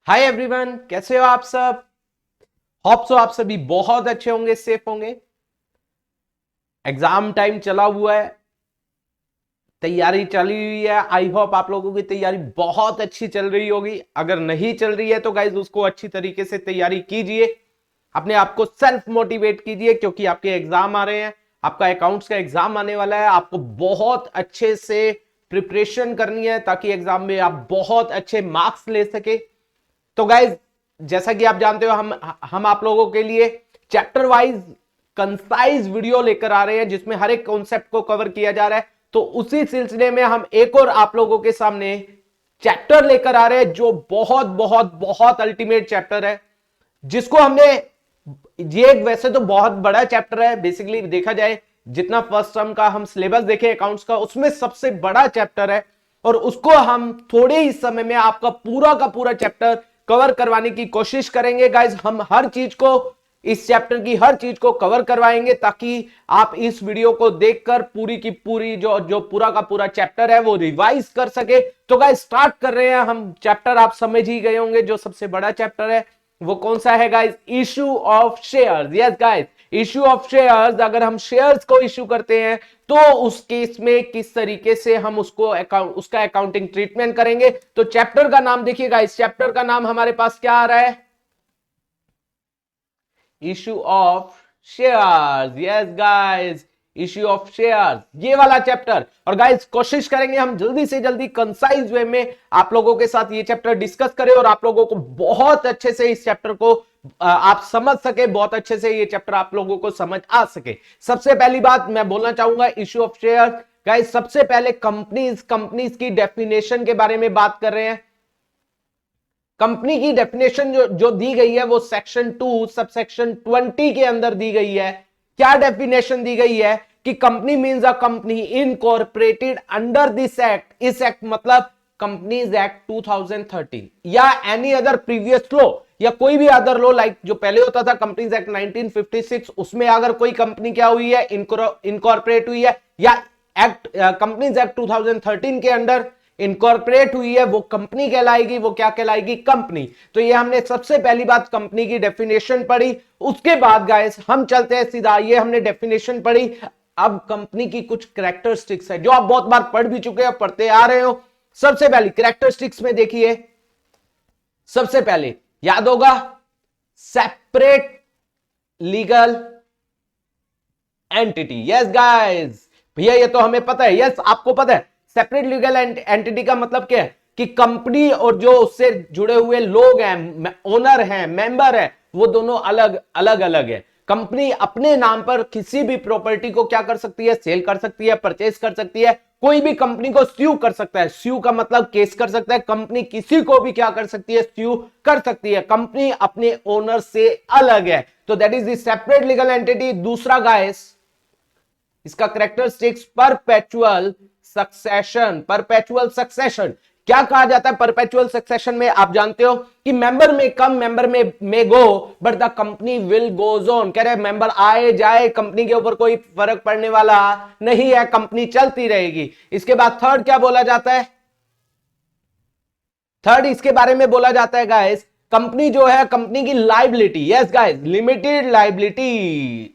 Hi everyone, कैसे हो आप सब। होप सो आप सभी बहुत अच्छे होंगे, सेफ होंगे। एग्जाम टाइम चला हुआ है, तैयारी चली हुई है। आई होप आप लोगों की तैयारी बहुत अच्छी चल रही होगी। अगर नहीं चल रही है तो गाइज उसको अच्छी तरीके से तैयारी कीजिए। अपने आप को सेल्फ मोटिवेट कीजिए क्योंकि आपके एग्जाम आ रहे हैं। आपका अकाउंट्स का एग्जाम आने वाला है। आपको बहुत अच्छे से प्रिपरेशन करनी है ताकि एग्जाम में आप बहुत अच्छे मार्क्स ले सके। तो गाइज, जैसा कि आप जानते हो, हम आप लोगों के लिए चैप्टर वाइज कंसाइज वीडियो लेकर आ रहे हैं जिसमें हर एक कॉन्सेप्ट को कवर किया जा रहा है। तो उसी सिलसिले में हम एक और आप लोगों के सामने चैप्टर लेकर आ रहे हैं जो बहुत बहुत बहुत अल्टीमेट चैप्टर है, जिसको हमने, ये वैसे तो बहुत बड़ा चैप्टर है बेसिकली देखा जाए। जितना फर्स्ट टर्म का हम सिलेबस देखें अकाउंट्स का, उसमें सबसे बड़ा चैप्टर है। और उसको हम थोड़े ही समय में आपका पूरा का पूरा चैप्टर कवर करवाने की कोशिश करेंगे गाइज। हम हर चीज को, इस चैप्टर की हर चीज को कवर करवाएंगे ताकि आप इस वीडियो को देखकर पूरी की पूरी जो जो पूरा का पूरा चैप्टर है वो रिवाइज कर सके। तो गाइज स्टार्ट कर रहे हैं हम। चैप्टर आप समझ ही गए होंगे, जो सबसे बड़ा चैप्टर है वो कौन सा है guys? Issue of shares. Yes guys, issue of shares. अगर हम शेयर्स को इशू करते हैं तो उस केस में किस तरीके से हम उसका अकाउंटिंग ट्रीटमेंट करेंगे। तो चैप्टर का नाम देखिएगा, इस चैप्टर का नाम हमारे पास क्या आ रहा है? Issue of shares. Yes guys, issue of shares, ये वाला चैप्टर। और गाइस कोशिश करेंगे हम जल्दी से जल्दी कंसाइज वे में आप लोगों के साथ ये चैप्टर डिस्कस करें और आप लोगों को बहुत अच्छे से इस चैप्टर को आप समझ सके, बहुत अच्छे से ये चैप्टर आप लोगों को समझ आ सके। सबसे पहली बात मैं बोलना चाहूंगा इश्यू ऑफ शेयर्स। गाइस सबसे पहले कंपनीज की डेफिनेशन के बारे में बात कर रहे हैं। कंपनी की डेफिनेशन जो दी गई है वो सेक्शन 2 सब सेक्शन 20 के अंदर दी गई है। क्या डेफिनेशन दी गई है कि company means a company incorporated under this act. इस एक्ट मतलब कंपनीज एक्ट 2013 या एनी अदर प्रीवियस लॉ या कोई भी अदर लॉ, लाइक जो पहले होता था कंपनीज एक्ट 1956, उसमें अगर कोई कंपनी क्या हुई है, इनकॉर्पोरेट हुई है, या एक्ट कंपनीज एक्ट 2013 के अंडर इनकॉर्पोरेट हुई है, वो कंपनी कहलाएगी। वो क्या कहलाएगी? कंपनी। तो ये हमने सबसे पहली बात कंपनी की डेफिनेशन पढ़ी। उसके बाद गाइस हम चलते हैं सीधा, ये हमने डेफिनेशन पढ़ी। अब कंपनी की कुछ कैरेक्टरिस्टिक्स है जो आप बहुत बार पढ़ भी चुके हो, पढ़ते आ रहे हो। सबसे पहली कैरेक्टरिस्टिक्स में देखिए, सबसे पहले याद होगा separate legal entity. Yes guys, भैया ये तो हमें पता है। यस आपको पता है सेपरेट लीगल एंटिटी का मतलब क्या है? कि कंपनी और जो उससे जुड़े हुए लोग हैं, ओनर हैं, मेंबर है, वो दोनों अलग अलग अलग है। कंपनी अपने नाम पर किसी भी प्रॉपर्टी को क्या कर सकती है? सेल कर सकती है, परचेज कर सकती है। कोई भी कंपनी को स्यू कर सकता है। स्यू का मतलब केस कर सकता है। कंपनी किसी को भी क्या कर सकती है? स्यू कर सकती है। कंपनी अपने ओनर से अलग है। तो that is the separate legal entity. दूसरा गाइस, इसका characteristics perpetual succession. Perpetual succession क्या कहा जाता है? परपेचुअल सक्सेशन में आप जानते हो कि मेंबर में कम, मेंबर में go, but the company will goes on. कह रहे मेंबर आए जाए, कंपनी के ऊपर कोई फर्क पड़ने वाला नहीं है, कंपनी चलती रहेगी। इसके बाद थर्ड क्या बोला जाता है? थर्ड इसके बारे में बोला जाता है गाइस, कंपनी जो है, कंपनी की liability. Yes guys, limited liability.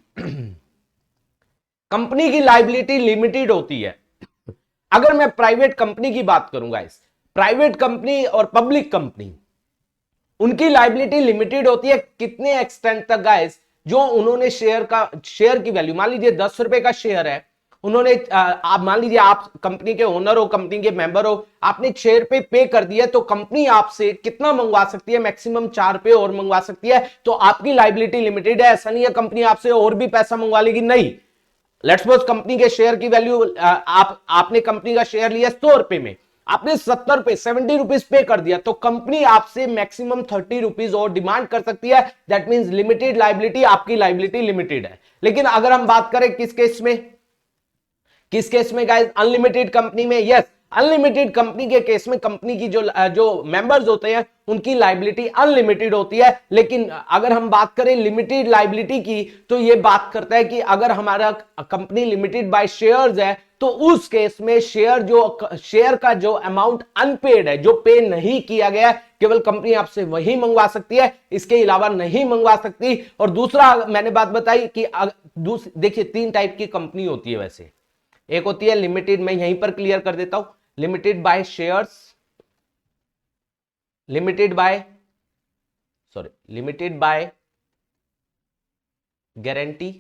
Company की लाइबिलिटी लिमिटेड होती है। अगर मैं प्राइवेट कंपनी की बात करूंगा, इस प्राइवेट कंपनी और पब्लिक कंपनी, उनकी लाइबिलिटी लिमिटेड होती है। कितने एक्सटेंट तक गाइस? जो उन्होंने शेयर की वैल्यू, मान लीजिए 10 रुपए का शेयर है, उन्होंने आप मान लीजिए आप कंपनी के ओनर हो, कंपनी के मेंबर हो, आपने 6 रुपए पे कर दिया, तो कंपनी आपसे कितना मंगवा सकती है? मैक्सिमम 4 रुपए और मंगवा सकती है। तो आपकी लाइबिलिटी लिमिटेड है। ऐसा नहीं है कंपनी आपसे और भी पैसा मंगवा लेगी, नहीं। लेट्स सपोज कंपनी के शेयर की वैल्यू, आपने कंपनी का शेयर लिया 100 रुपए में, आपने 70 पे 70 रुपीज पे कर दिया, तो कंपनी आपसे मैक्सिमम 30 रुपीज और डिमांड कर सकती है। दैट मींस लिमिटेड लाइबिलिटी, आपकी लाइबिलिटी लिमिटेड है। लेकिन अगर हम बात करें किस केस में, किस केस में गाइस? अनलिमिटेड कंपनी में। यस, अनलिमिटेड कंपनी के केस में कंपनी की जो मेंबर्स होते हैं उनकी लाइबिलिटी अनलिमिटेड होती है। लेकिन अगर हम बात करें लिमिटेड लाइबिलिटी की, तो ये बात करता है कि अगर हमारा कंपनी लिमिटेड बाय शेयर्स है तो उस केस में शेयर का जो अमाउंट अनपेड है, जो पे नहीं किया गया, केवल कंपनी आपसे वही मंगवा सकती है, इसके अलावा नहीं मंगवा सकती। और दूसरा मैंने बात बताई कि देखिए 3 टाइप की कंपनी होती है वैसे। एक होती है लिमिटेड, मैं यहीं पर क्लियर कर देता हूं, limited by shares, limited by guarantee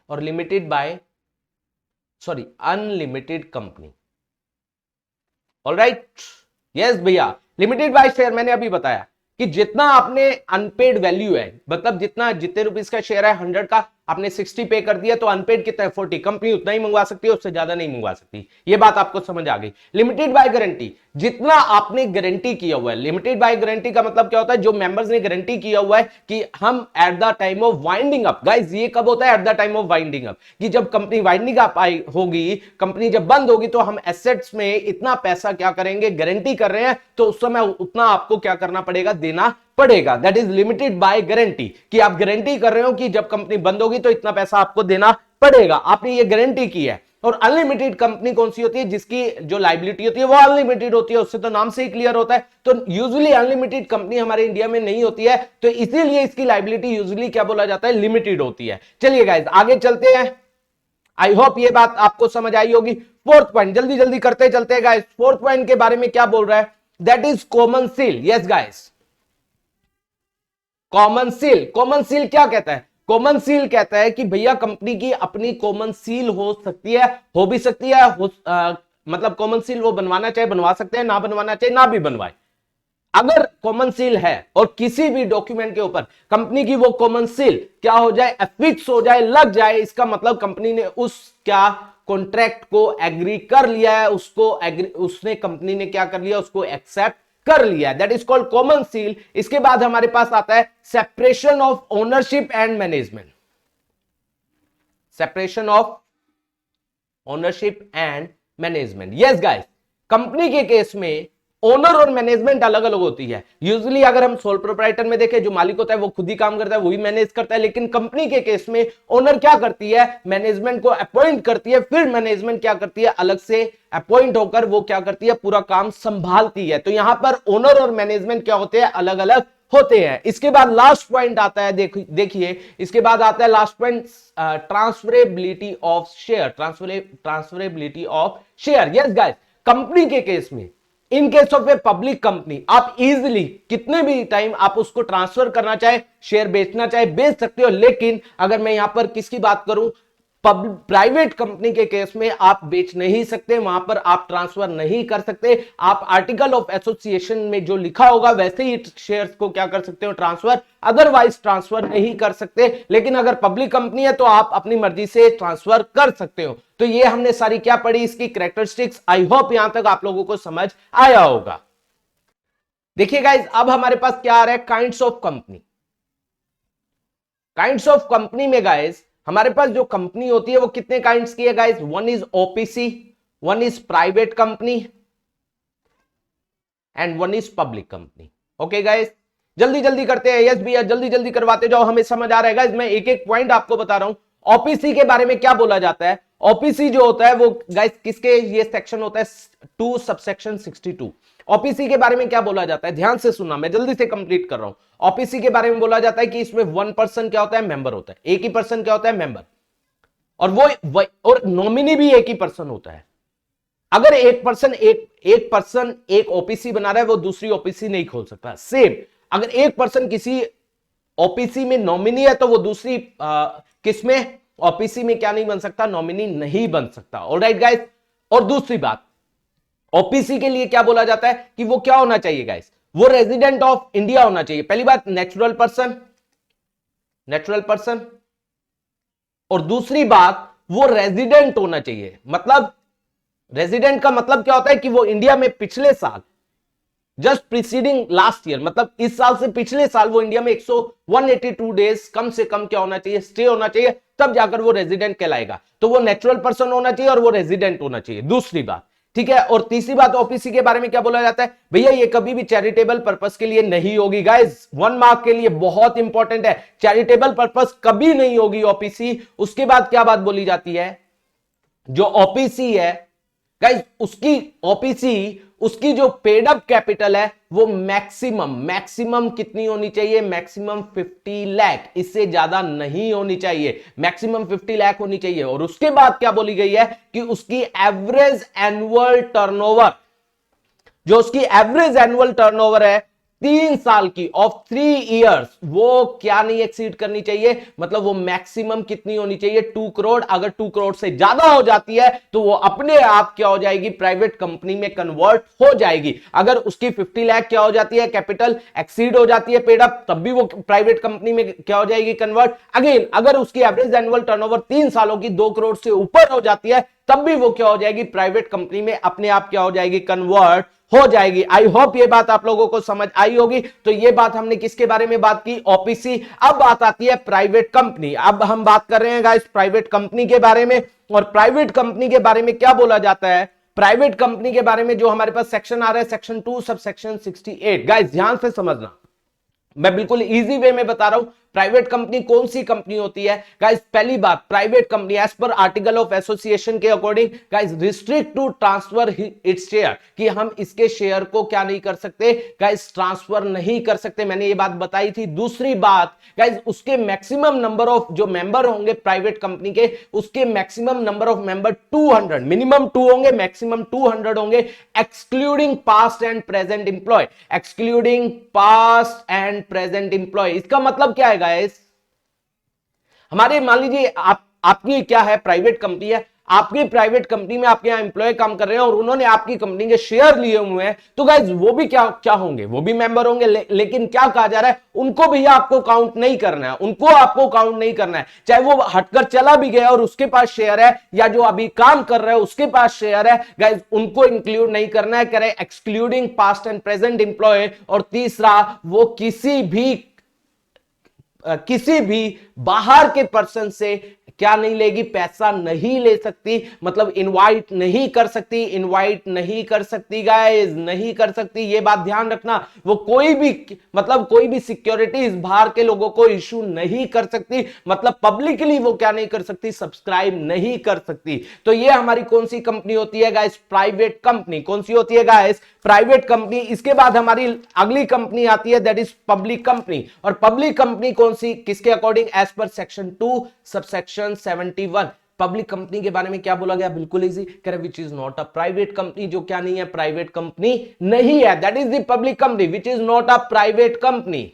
और limited by unlimited company. Alright, yes भैया, लिमिटेड बाय शेयर मैंने अभी बताया कि जितना आपने अनपेड वैल्यू है, मतलब जितने रुपीस का शेयर है 100 का, आपने 60 पे कर दिया तो अनपेड कितना है 40, कंपनी उतना ही मंगवा सकती है, उससे ज्यादा नहीं मंगवा सकती। ये बात आपको समझ आ गई। लिमिटेड बाय गारंटी, जितना आपने गारंटी किया हुआ है, लिमिटेड बाय गारंटी का मतलब क्या होता है, जो मेंबर्स ने गारंटी किया हुआ है कि हम at the time of winding up, guys ये कब होता है, eight the time of winding up, कि जब कंपनी वाइंडिंग अप होगी, कंपनी जब बंद होगी, तो हम एसेट्स में इतना पैसा क्या करेंगे, गारंटी कर रहे हैं, तो उस समय उतना आपको क्या करना पड़ेगा, देना पड़ेगा। That is limited by guarantee, कि आप गारंटी कर रहे हो कि जब कंपनी बंद होगी तो इतना पैसा आपको देना पड़ेगा, आपने ये गारंटी की है। और अनलिमिटेड कंपनी कौन सी होती है, जिसकी जो लाइबिलिटी होती है वो अनलिमिटेड होती है, उससे तो नाम से ही क्लियर होता है। तो यूजुअली अनलिमिटेड कंपनी हमारे इंडिया में नहीं होती है, तो इसीलिए इसकी लाइबिलिटी यूजुअली क्या बोला जाता है, लिमिटेड होती है। चलिए गाइस आगे चलते हैं, आई होप ये बात आपको समझ आई होगी। फोर्थ पॉइंट, जल्दी जल्दी करते चलते हैं गाइस। फोर्थ पॉइंट के बारे में क्या बोल रहा है, that is common seal. Yes guys, common seal, common seal क्या कहता है, कॉमन सील कहता है कि भैया कंपनी की अपनी कॉमन सील हो सकती है, हो भी सकती है, मतलब कॉमन सील वो बनवाना चाहे बनवा सकते हैं, ना बनवाना चाहे ना भी बनवाए। अगर कॉमन सील है और किसी भी डॉक्यूमेंट के ऊपर कंपनी की वो कॉमन सील क्या हो जाए, फिक्स हो जाए, लग जाए, इसका मतलब कंपनी ने उस क्या कॉन्ट्रैक्ट को एग्री कर लिया है, उसने कंपनी ने क्या कर लिया, उसको एक्सेप्ट कर लिया, that is called common seal. इसके बाद हमारे पास आता है separation of ownership and management, separation of ownership and management. Yes guys, company के केस में ओनर और मैनेजमेंट अलग अलग होती है। यूजुअली अगर हम सोल प्रोप्राइटर में देखें, जो मालिक होता है वो खुद ही काम करता है, वही मैनेज करता है। लेकिन कंपनी के केस में ओनर क्या करती है, मैनेजमेंट को अपॉइंट करती है, फिर मैनेजमेंट क्या करती है, अलग से अपॉइंट होकर वो क्या करती है, पूरा काम संभालती है। तो यहां पर ओनर और मैनेजमेंट क्या होते हैं, अलग अलग होते हैं। इसके बाद लास्ट पॉइंट आता है, देखिए इसके बाद आता है last point, transferability of share, transferability of share. Yes guys, company के केस में, in case of a public company, आप इजीली कितने भी टाइम आप उसको ट्रांसफर करना चाहे, शेयर बेचना चाहे बेच सकते हो। लेकिन अगर मैं यहां पर किसकी बात करूं, प्राइवेट कंपनी के केस में आप बेच नहीं सकते, वहां पर आप ट्रांसफर नहीं कर सकते। आप आर्टिकल ऑफ एसोसिएशन में जो लिखा होगा वैसे ही शेयर्स को क्या कर सकते हो, ट्रांसफर, अदरवाइज ट्रांसफर नहीं कर सकते। लेकिन अगर पब्लिक कंपनी है तो आप अपनी मर्जी से ट्रांसफर कर सकते हो। तो ये हमने सारी क्या पढ़ी, इसकी कैरेक्टरिस्टिक्स। आई होप यहां तक आप लोगों को समझ आया होगा। देखिए गाइज, अब हमारे पास क्या आ रहा है, kinds of company. Kinds of company में गाइज हमारे पास जो कंपनी होती है वो कितने काइंड्स की है guys, one is OPC, one is private company and one is public company. Okay guys, जल्दी जल्दी करते हैं। यस भैया, जल्दी जल्दी करवाते जाओ, हमें समझ आ रहा है गाइस। मैं एक एक पॉइंट आपको बता रहा हूं। ओपीसी के बारे में क्या बोला जाता है, ओपीसी जो होता है वो गाइस किसके, ये सेक्शन होता है 2 सबसेक्शन 62। ओपीसी के बारे में क्या बोला जाता है, ध्यान से सुनना, मैं जल्दी से कंप्लीट कर रहा हूं। ओपीसी के बारे में बोला जाता है कि इसमें 1% क्या होता है, मेंबर होता है, एक ही पर्सन क्या होता है, मेंबर, और वो और नॉमिनी भी एक ही पर्सन होता है। अगर एक पर्सन एक ओपीसी बना रहा है, वो दूसरी ओपीसी नहीं खोल सकता। सेम अगर एक पर्सन किसी ओपीसी में नॉमिनी है तो वो दूसरी किसमें, ओपीसी में क्या नहीं बन सकता, नॉमिनी नहीं बन सकता। ऑलराइट गाइस, और दूसरी बात, ओपीसी के लिए क्या बोला जाता है कि वो क्या होना चाहिए गाइस, वो रेजिडेंट ऑफ इंडिया होना चाहिए। पहली बात नेचुरल पर्सन, और दूसरी बात वो रेजिडेंट होना चाहिए। मतलब रेजिडेंट का मतलब क्या होता है कि वो इंडिया में पिछले साल जस्ट प्रीसीडिंग लास्ट ईयर, मतलब इस साल से पिछले साल वो इंडिया में 182 डेज कम से कम क्या होना चाहिए, स्टे होना चाहिए, तब जाकर वो रेजिडेंट कहलाएगा। तो वो नेचुरल पर्सन होना चाहिए और वो रेजिडेंट होना चाहिए, दूसरी बात। ठीक है, और तीसरी बात ओपीसी के बारे में क्या बोला जाता है, भैया ये कभी भी चैरिटेबल पर्पस के लिए नहीं होगी। गाइस 1 मार्क के लिए बहुत इंपॉर्टेंट है, चैरिटेबल पर्पस कभी नहीं होगी ओपीसी। उसके बाद क्या बात बोली जाती है, जो ओपीसी है गाइस, उसकी ओपीसी उसकी जो पेड अप कैपिटल है वो मैक्सिमम कितनी होनी चाहिए, मैक्सिमम 50 लाख, इससे ज्यादा नहीं होनी चाहिए, मैक्सिमम 50 लाख होनी चाहिए। और उसके बाद क्या बोली गई है कि उसकी एवरेज एनुअल टर्नओवर, जो उसकी एवरेज एनुअल टर्नओवर है 3 साल की ऑफ 3 इयर्स, वो क्या नहीं एक्सीड करनी चाहिए, मतलब वो मैक्सिमम कितनी होनी चाहिए, 2 करोड़। अगर 2 करोड़ से ज्यादा हो जाती है तो वो अपने आप क्या हो जाएगी, प्राइवेट कंपनी में कन्वर्ट हो जाएगी। अगर उसकी 50 लाख क्या हो जाती है, कैपिटल एक्सीड हो जाती है पेड अप, तब भी वो प्राइवेट कंपनी में क्या हो जाएगी, कन्वर्ट। अगेन अगर उसकी एवरेज एनुअल टर्नओवर 3 सालों की 2 करोड़ से ऊपर हो जाती है, तब भी वो क्या हो जाएगी, प्राइवेट कंपनी में अपने आप क्या हो जाएगी, कन्वर्ट हो जाएगी। आई होप ये बात आप लोगों को समझ आई होगी। तो ये बात हमने किसके बारे में बात की, ओपीसी। अब बात आती है प्राइवेट कंपनी। अब हम बात कर रहे हैं गाइस प्राइवेट कंपनी के बारे में, और प्राइवेट कंपनी के बारे में क्या बोला जाता है, प्राइवेट कंपनी के बारे में जो हमारे पास सेक्शन आ रहा है सेक्शन 2 सब सेक्शन 68। गाइस ध्यान से समझना, मैं बिल्कुल इजी वे में बता रहा हूं प्राइवेट कंपनी कौन सी कंपनी होती है। गाइस पहली बात, प्राइवेट कंपनी एज पर आर्टिकल ऑफ एसोसिएशन के according guys restrict to transfer its share, कि हम इसके शेयर को क्या नहीं कर सकते गाइस, ट्रांसफर नहीं कर सकते, मैंने ये बात बताई थी। दूसरी बात गाइस, उसके मैक्सिमम नंबर ऑफ जो मेंबर होंगे प्राइवेट कंपनी के, उसके maximum number of member 200, minimum 2 होंगे, मैक्सिमम 200 होंगे, excluding past and present employee, excluding past and present employee. इसका मतलब क्या है गाइस, हमारे मान लीजिए आपकी क्या है, प्राइवेट कंपनी है, आपकी प्राइवेट कंपनी में आपके यहां एम्प्लॉय काम कर रहे हैं और उन्होंने आपकी कंपनी के शेयर लिए हुए हैं, तो गाइस वो भी क्या होंगे, वो भी मेंबर होंगे। लेकिन क्या कहा जा रहा है, उनको भैया आपको काउंट नहीं करना है, उनको आपको काउंट नहीं करना है, चाहे वो हटकर चला भी गया और उसके पास शेयर है, या जो अभी काम कर रहा है उसके पास शेयर है, गाइस उनको इंक्लूड नहीं करना है, करे excluding past and present employee. और तीसरा, वो किसी भी बाहर के पर्सन से क्या नहीं लेगी, पैसा नहीं ले सकती, मतलब इनवाइट नहीं कर सकती गाइस, नहीं कर सकती, ये बात ध्यान रखना। वो कोई भी सिक्योरिटीज बाहर के लोगों को इशू नहीं कर सकती, मतलब पब्लिकली वो क्या नहीं कर सकती, सब्सक्राइब नहीं कर सकती। तो ये हमारी कौन सी कंपनी होती है गाइस, प्राइवेट कंपनी। कौन सी होती है गाइस, प्राइवेट कंपनी। इसके बाद हमारी अगली कंपनी आती है, दैट इज पब्लिक कंपनी। और पब्लिक कंपनी कौन सी, किसके according, as per section 2 subsection 71। Public company के बारे में क्या बोला गया, बिल्कुल इजी, कह रहे which is not a private company, जो क्या नहीं है, प्राइवेट कंपनी नहीं है, that is the public company which is not a private company.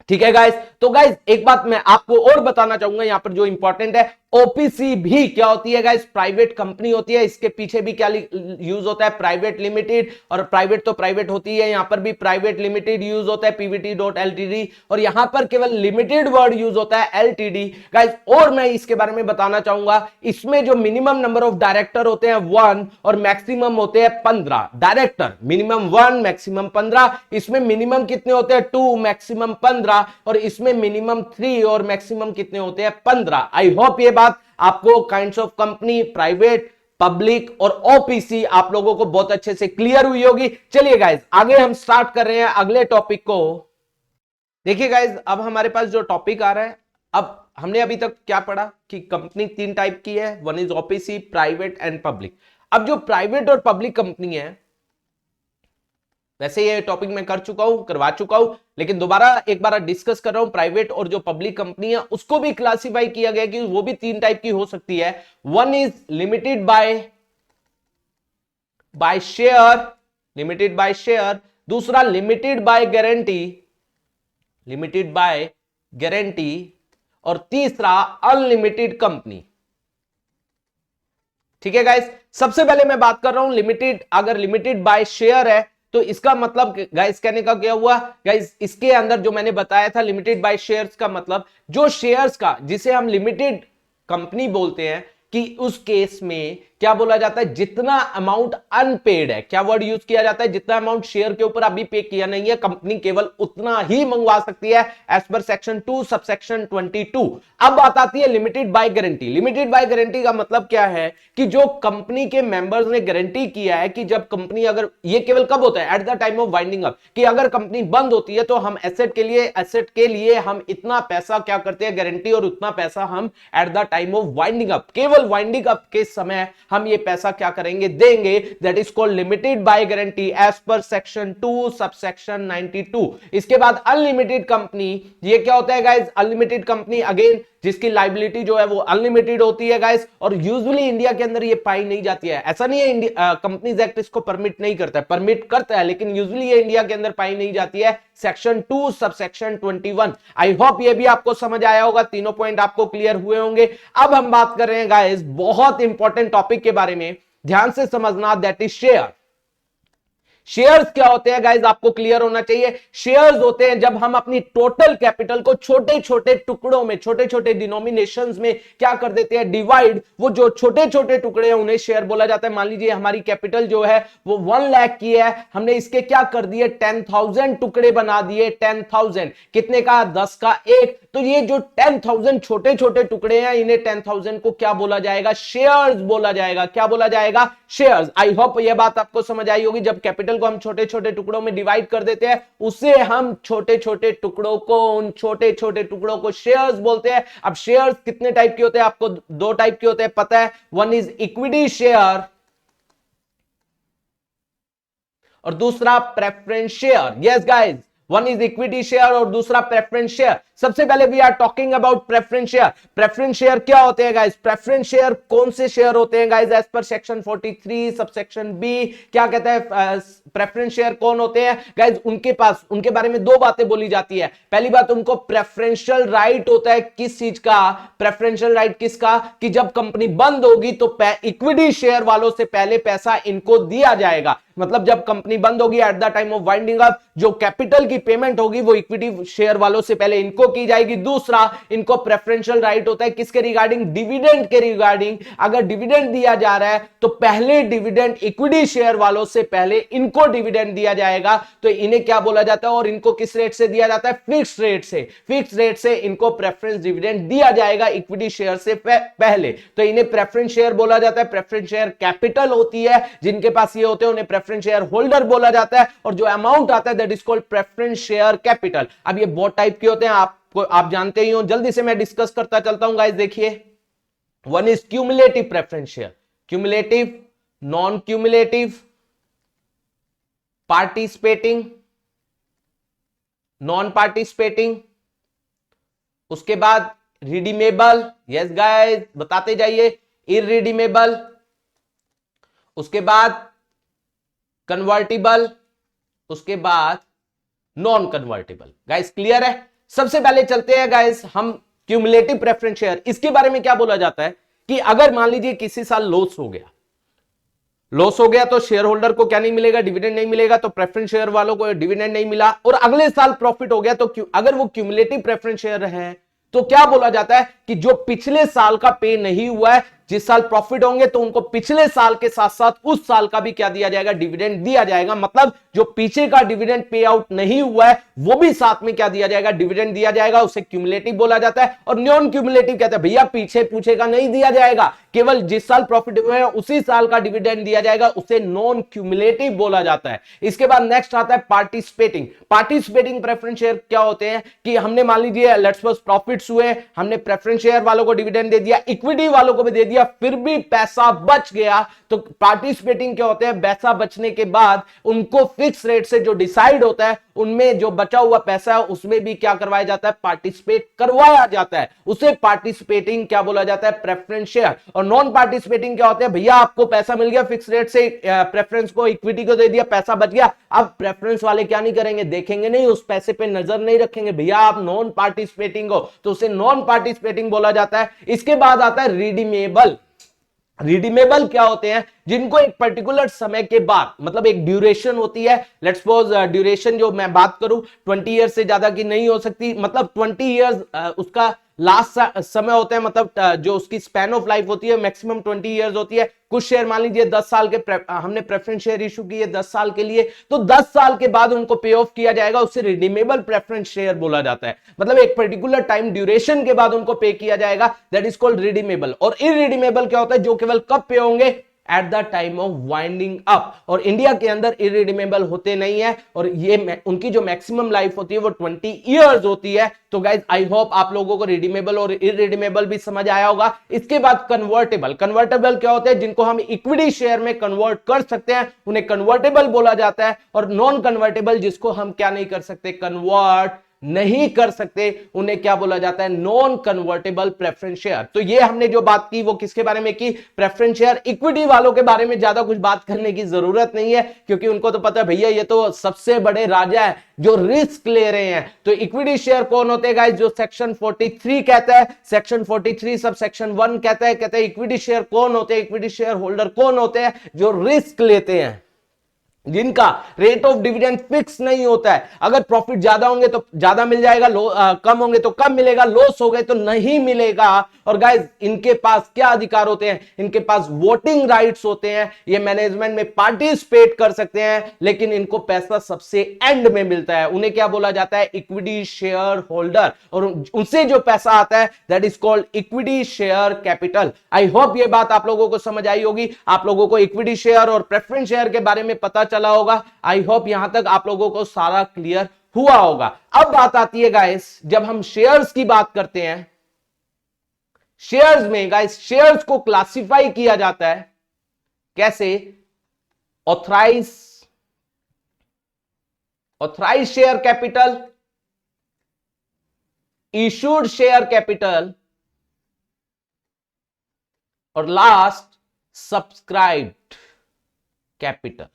ठीक है गाइस, तो गाइस एक बात मैं आपको और बताना चाहूंगा यहां पर जो इंपॉर्टेंट है, ओपीसी भी क्या होती है गाइस, प्राइवेट कंपनी होती है। इसके पीछे भी क्या यूज होता है, प्राइवेट लिमिटेड, और प्राइवेट तो प्राइवेट होती है, यहां पर भी प्राइवेट लिमिटेड यूज होता है, pvt.ltd, और यहां पर केवल लिमिटेड वर्ड यूज होता है, एलटीडी गाइस। और मैं इसके बारे में बताना चाहूंगा, इसमें जो मिनिमम नंबर ऑफ डायरेक्टर होते हैं 1 और मैक्सिमम होते हैं 15 डायरेक्टर, मिनिमम 1 मैक्सिमम 15, इसमें मिनिमम कितने होते हैं 2 मैक्सिमम 15, और इसमें मिनिमम 3 और मैक्सिमम कितने होते हैं 15। आई होप ये बात आपको kinds of company, private, public और ओपीसी आप लोगों को बहुत अच्छे से क्लियर हुई होगी। चलिए गाइस आगे हम स्टार्ट कर रहे हैं अगले टॉपिक को। देखिए गाइस, अब हमारे पास जो टॉपिक आ रहा है, अब हमने अभी तक क्या पढ़ा कि कंपनी 3 टाइप की है, one is OPC, private and public. अब जो प्राइवेट और पब्लिक कंपनी है, वैसे ये टॉपिक मैं करवा चुका हूं, लेकिन दोबारा एक बार डिस्कस कर रहा हूं। प्राइवेट और जो पब्लिक कंपनी है उसको भी क्लासिफाई किया गया कि वो भी 3 टाइप की हो सकती है। One is limited by share, दूसरा लिमिटेड बाय गारंटी, और तीसरा अनलिमिटेड कंपनी। ठीक है गाइस, सबसे पहले मैं बात कर रहा हूं लिमिटेड। अगर लिमिटेड बाय शेयर है तो इसका मतलब गाइस कहने का क्या हुआ, गाइस इसके अंदर जो मैंने बताया था लिमिटेड बाय शेयर्स का मतलब, जो शेयर्स का, जिसे हम लिमिटेड कंपनी बोलते हैं, कि उस केस में क्या बोला जाता है, जितना अमाउंट अनपेड है, क्या वर्ड यूज किया जाता है, जितना अमाउंट शेयर के ऊपर अभी पे किया नहीं है, कंपनी केवल उतना ही मंगवा सकती है एज पर सेक्शन 2 सबसेक्शन 22। अब बात आती है limited by guarantee. Limited by guarantee का मतलब क्या है कि जो कंपनी के मेंबर्स ने गारंटी किया है कि जब कंपनी, अगर ये केवल कब होता है, eight the time of winding up, कि अगर कंपनी बंद होती है तो हम एसेट के लिए हम इतना पैसा क्या करते हैं, गारंटी, और उतना पैसा हम at the time of winding up, केवल वाइंडिंग अप के समय हम ये पैसा क्या करेंगे, देंगे। That is called limited by guarantee as per section 2 subsection 92। इसके बाद अनलिमिटेड कंपनी, ये क्या होता है गाइस, अनलिमिटेड कंपनी अगेन जिसकी लाइबिलिटी जो है वो अनलिमिटेड होती है गाइस, और यूजुअली इंडिया के अंदर ये पाई नहीं जाती है। ऐसा नहीं है कंपनीज एक्ट इसको परमिट नहीं करता है, परमिट करता है, लेकिन यूजुअली ये इंडिया के अंदर पाई नहीं जाती है। Section 2 subsection 21। आई होप ये भी आपको समझ आया होगा, तीनों पॉइंट आपको क्लियर हुए होंगे। अब हम बात कर रहे हैं गाइस बहुत इंपॉर्टेंट टॉपिक के बारे में, ध्यान से समझना, दैट इज शेयर। शेयर्स क्या होते हैं गाइस, आपको क्लियर होना चाहिए। शेयर्स होते हैं जब हम अपनी टोटल कैपिटल को छोटे छोटे टुकड़ों में, छोटे छोटे डिनोमिनेशंस में क्या कर देते हैं, डिवाइड। वो जो छोटे छोटे टुकड़े हैं उन्हें शेयर बोला जाता है। मान लीजिए हमारी कैपिटल जो है वो 1 लाख की है, हमने इसके क्या कर दिए, 10,000 टुकड़े बना दिए। 10,000 कितने का, 10 का 1। तो ये जो 10,000 छोटे छोटे टुकड़े हैं, इन्हें 10,000 को क्या बोला जाएगा, शेयर्स बोला जाएगा। क्या बोला जाएगा, शेयर्स। आई होप यह बात आपको समझ आई होगी। जब कैपिटल को हम छोटे छोटे टुकड़ों में डिवाइड कर देते हैं, उसे हम छोटे छोटे टुकड़ों को, उन छोटे छोटे टुकड़ों को शेयर्स बोलते हैं। अब शेयर्स कितने टाइप के होते हैं, आपको 2 टाइप के होते हैं पता है। वन इज इक्विटी शेयर और दूसरा preference share. Yes guys, one is equity share और दूसरा प्रेफरेंस शेयर। सबसे पहले we are talking about preference share. Preference share क्या होते हैं गाइस, प्रेफरेंस शेयर कौन से शेयर होते हैं guys, as per section 43 subsection B. क्या कहता है, प्रेफरेंस शेयर कौन होते हैं गाइस, उनके पास, उनके बारे में 2 बातें बोली जाती है। पहली बात, उनको प्रेफरेंशियल राइट होता है। किस चीज का, प्रेफरेंशियल राइट किसका, कि जब कंपनी बंद होगी तो इक्विटी शेयर वालों से पहले पैसा इनको दिया जाएगा। मतलब जब कंपनी बंद होगी eight the time of winding up, जो कैपिटल की पेमेंट होगी वो इक्विटी शेयर वालों से पहले इनको की जाएगी। दूसरा, इनको प्रेफरेंशियल राइट होता है किसके रिगार्डिंग, डिविडेंड के रिगार्डिंग। अगर डिविडेंड दिया जा रहा है तो पहले डिविडेंड इक्विटी शेयर वालों से पहले इनको डिविडेंड दिया जाएगा। तो इन्हें क्या बोला जाता है, और इनको किस रेट से दिया जाता है, फिक्स रेट से। फिक्स रेट से इनको प्रेफरेंस डिविडेंड दिया जाएगा इक्विटी शेयर से पहले। तो इन्हें प्रेफरेंस शेयर बोला जाता है। प्रेफरेंस शेयर कैपिटल होती है, जिनके पास ये होते हैं उन्हें प्रेफरेंस शेयर होल्डर बोला जाता है। और जो अमाउंट आता है that is called preference share capital. अब ये बहुत टाइप के होते हैं, आप जानते ही हो। जल्दी से मैं डिस्कस करता चलता हूं गाइस। देखिए, one is cumulative preference share, cumulative, non cumulative, participating, non participating, उसके बाद रिडीमेबल, यस गाइस बताते जाइए, इररिडीमेबल, उसके बाद कन्वर्टिबल, उसके बाद नॉन कन्वर्टिबल। गाइस क्लियर है। सबसे पहले चलते हैं गाइस हम क्यूमुलेटिव प्रेफरेंस शेयर। इसके बारे में क्या बोला जाता है कि अगर मान लीजिए किसी साल लॉस हो गया, लॉस हो गया तो शेयर होल्डर को क्या नहीं मिलेगा, डिविडेंड नहीं मिलेगा। तो प्रेफरेंस शेयर वालों को डिविडेंड नहीं मिला, और अगले साल प्रॉफिट हो गया, तो अगर वो क्यूमुलेटिव प्रेफरेंस शेयर है तो क्या बोला जाता है कि जो पिछले साल का पे नहीं हुआ है, जिस साल प्रॉफिट होंगे तो उनको पिछले साल के साथ साथ उस साल का भी क्या दिया जाएगा, डिविडेंड दिया जाएगा। मतलब जो पीछे का डिविडेंड पे आउट नहीं हुआ है वो भी साथ में क्या दिया जाएगा, डिविडेंड दिया जाएगा। उसे क्यूमुलेटिव बोला जाता है। और नॉन क्यूमुलेटिव कहते हैं भैया पीछे पूछे का नहीं दिया जाएगा, केवल जिस साल प्रॉफिट हुए हैं उसी साल का डिविडेंड दिया जाएगा, उसे नॉन क्यूमुलेटिव बोला जाता है। इसके बाद नेक्स्ट आता है पार्टिसिपेटिंग। पार्टिसिपेटिंग प्रेफरेंस शेयर क्या होते हैं कि हमने मान लीजिए लेट्स सपोज प्रॉफिट्स हुए, हमने प्रेफरेंस शेयर वालों को डिविडेंड दे दिया, इक्विटी वालों को भी दे दिया, फिर भी पैसा बच गया। तो पार्टिसिपेटिंग क्या होते हैं, पैसा बचने के बाद उनको फिक्स रेट से जो डिसाइड होता है उनमें जो बचा हुआ पैसा है उसमें भी क्या करवाया जाता है, पार्टिसिपेट करवाया जाता है। उसे पार्टिसिपेटिंग क्या बोला जाता है, प्रेफरेंस शेयर। और नॉन पार्टिसिपेटिंग क्या होते हैं, भैया आपको पैसा मिल गया फिक्स रेट से, प्रेफरेंस को इक्विटी को दे दिया, पैसा बच गया। अब प्रेफरेंस वाले क्या नहीं करेंगे, देखेंगे नहीं, उस पैसे पे नजर नहीं रखेंगे, भैया आप नॉन पार्टिसिपेटिंग हो, तो उसे नॉन पार्टिसिपेटिंग बोला जाता है। इसके बाद आता है रिडीमेबल। रिडीमेबल क्या होते हैं, जिनको एक पर्टिकुलर समय के बाद, मतलब एक ड्यूरेशन होती है, लेट्स सपोज ड्यूरेशन जो मैं बात करूं 20 ईयर्स से ज्यादा की नहीं हो सकती, मतलब 20 ईयर्स उसका लास्ट समय होता है, मतलब जो उसकी स्पैन ऑफ लाइफ होती है मैक्सिमम 20 ईयर्स होती है। कुछ शेयर मान लीजिए 10 साल के हमने प्रेफरेंस शेयर इशू किए 10 साल के लिए, तो 10 साल के बाद उनको पे ऑफ किया जाएगा, उससे रिडीमेबल प्रेफरेंस शेयर बोला जाता है। मतलब एक पर्टिकुलर टाइम ड्यूरेशन के बाद उनको पे किया जाएगा, दैट इज कॉल्ड रिडीमेबल। और इरिडीमेबल क्या होता है, जो केवल कब पे होंगे, eight the time of winding up. और इंडिया के अंदर इरिडीमेबल होते नहीं है, और ये उनकी जो मैक्सिमम लाइफ होती है वो 20 इयर्स होती है। तो गाइज आई होप आप लोगों को रिडीमेबल और इरिडीमेबल भी समझ आया होगा। इसके बाद कन्वर्टेबल। कन्वर्टेबल क्या होते हैं, जिनको हम इक्विटी शेयर में कन्वर्ट कर सकते हैं, उन्हें कन्वर्टेबल बोला जाता है। और नॉन कन्वर्टेबल, जिसको हम क्या नहीं कर सकते, कन्वर्ट नहीं कर सकते, उन्हें क्या बोला जाता है, नॉन कन्वर्टेबल प्रेफरेंस शेयर। तो ये हमने जो बात की वो किसके बारे में की, प्रेफरेंस शेयर। इक्विटी वालों के बारे में ज्यादा कुछ बात करने की जरूरत नहीं है, क्योंकि उनको तो पता है भैया ये तो सबसे बड़े राजा है जो रिस्क ले रहे हैं। तो इक्विटी शेयर कौन होते हैं गाइस, जो सेक्शन 43 कहता है, सेक्शन 43 सब सेक्शन 1 कहता है इक्विटी शेयर कौन होते हैं, इक्विटी शेयर होल्डर कौन होते हैं, जो रिस्क लेते हैं, जिनका रेट ऑफ डिविडेंड फिक्स नहीं होता है। अगर प्रॉफिट ज्यादा होंगे तो ज्यादा मिल जाएगा, कम होंगे तो कम मिलेगा, लॉस हो गए तो नहीं मिलेगा। और गाइस इनके पास क्या अधिकार होते हैं, इनके पास वोटिंग राइट्स होते हैं, ये मैनेजमेंट में पार्टिसिपेट कर सकते हैं, लेकिन इनको पैसा सबसे एंड में मिलता है। उन्हें क्या बोला जाता है, इक्विटी शेयर होल्डर। और उनसे जो पैसा आता है that is called equity share capital. I hope ये बात आप लोगों को समझ आई होगी, आप लोगों को इक्विटी शेयर और प्रेफरेंस शेयर के बारे में पता चला होगा। आई होप यहां तक आप लोगों को सारा क्लियर हुआ होगा। अब बात आती है गाइस, जब हम शेयर्स की बात करते हैं, शेयर्स में गाइस शेयर्स को क्लासिफाई किया जाता है कैसे, authorise share capital, issued share capital, और last subscribed capital.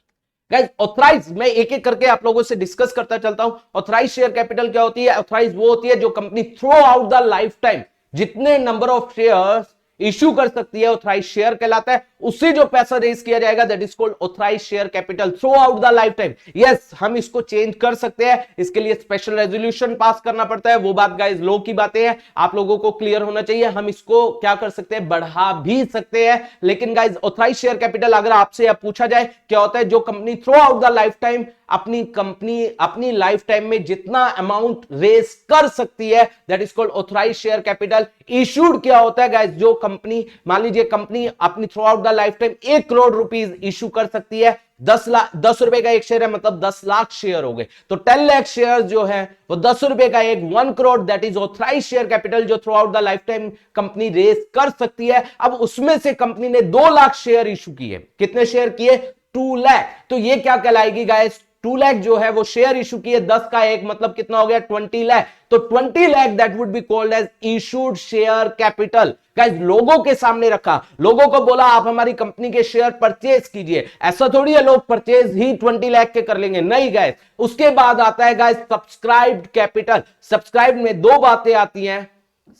Guys authorise मैं एक एक करके आप लोगों से डिस्कस करता चलता हूं। ऑथराइज शेयर कैपिटल क्या होती है, ऑथराइज वो होती है जो company throughout the life time जितने नंबर ऑफ शेयर्स इश्यू कर सकती है, ऑथराइज शेयर कहलाता है। उससे जो पैसा रेज किया जाएगा that is called authorised share capital throughout the lifetime. Yes, हम इसको चेंज कर सकते हैं, इसके लिए स्पेशल रेजोल्यूशन पास करना पड़ता है, वो बात गाइस लो की बातें हैं, आप लोगों को क्लियर होना चाहिए। हम इसको क्या कर सकते हैं, बढ़ा भी सकते हैं। लेकिन गाइस ऑथराइज शेयर कैपिटल अगर आपसे अब पूछा जाए क्या होता है, जो company throughout the lifetime अपनी लाइफ टाइम में जितना अमाउंट रेज कर सकती है that is called authorised share capital. Issued क्या होता है गाइस, जो कंपनी मान लीजिए कंपनी अपनी through out the life time 1 crore rupees issue कर सकती है, 10 रुपए का एक शेयर है मतलब 10 लाख शेयर हो गए, तो 10 लाख शेयर जो है वो 10 रुपए का एक 1 crore that is authorise share capital जो throughout the lifetime company raise कर सकती है। अब उसमें से कंपनी ने 2 लाख शेयर इशू किए, कितने शेयर किए, 2 लाख, तो ये क्या कहलाएगी गाइस, 2 लाख जो है वो शेयर इशू किए, 10 का एक मतलब कितना हो गया, 20 लाख, तो 20 lakh that would be called as issued share capital. Guys लोगों के सामने रखा, लोगों को बोला आप हमारी कंपनी के शेयर परचेज कीजिए, ऐसा थोड़ी है लोग परचेज ही 20 लाख के कर लेंगे, नहीं गाइस। उसके बाद आता है गाइस सब्सक्राइब्ड कैपिटल। सब्सक्राइब्ड में 2 बातें आती हैं,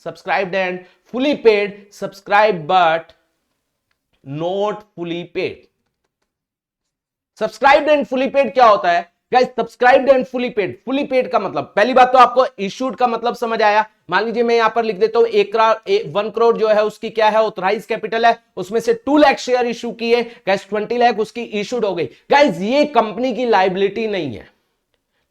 subscribed and fully paid, subscribe but not fully paid. Subscribed and fully paid क्या होता है guys, subscribed and fully paid का मतलब, पहली बात तो आपको इशूड का मतलब समझ आया। मान लीजिए मैं यहां पर लिख देता हूं 1 करोड़ जो है उसकी क्या है, ऑथराइज कैपिटल है, उसमें से 2 लाख शेयर इशू किए गाइस, 20 लाख उसकी इशूड हो गई। गाइस ये कंपनी की लायबिलिटी नहीं है,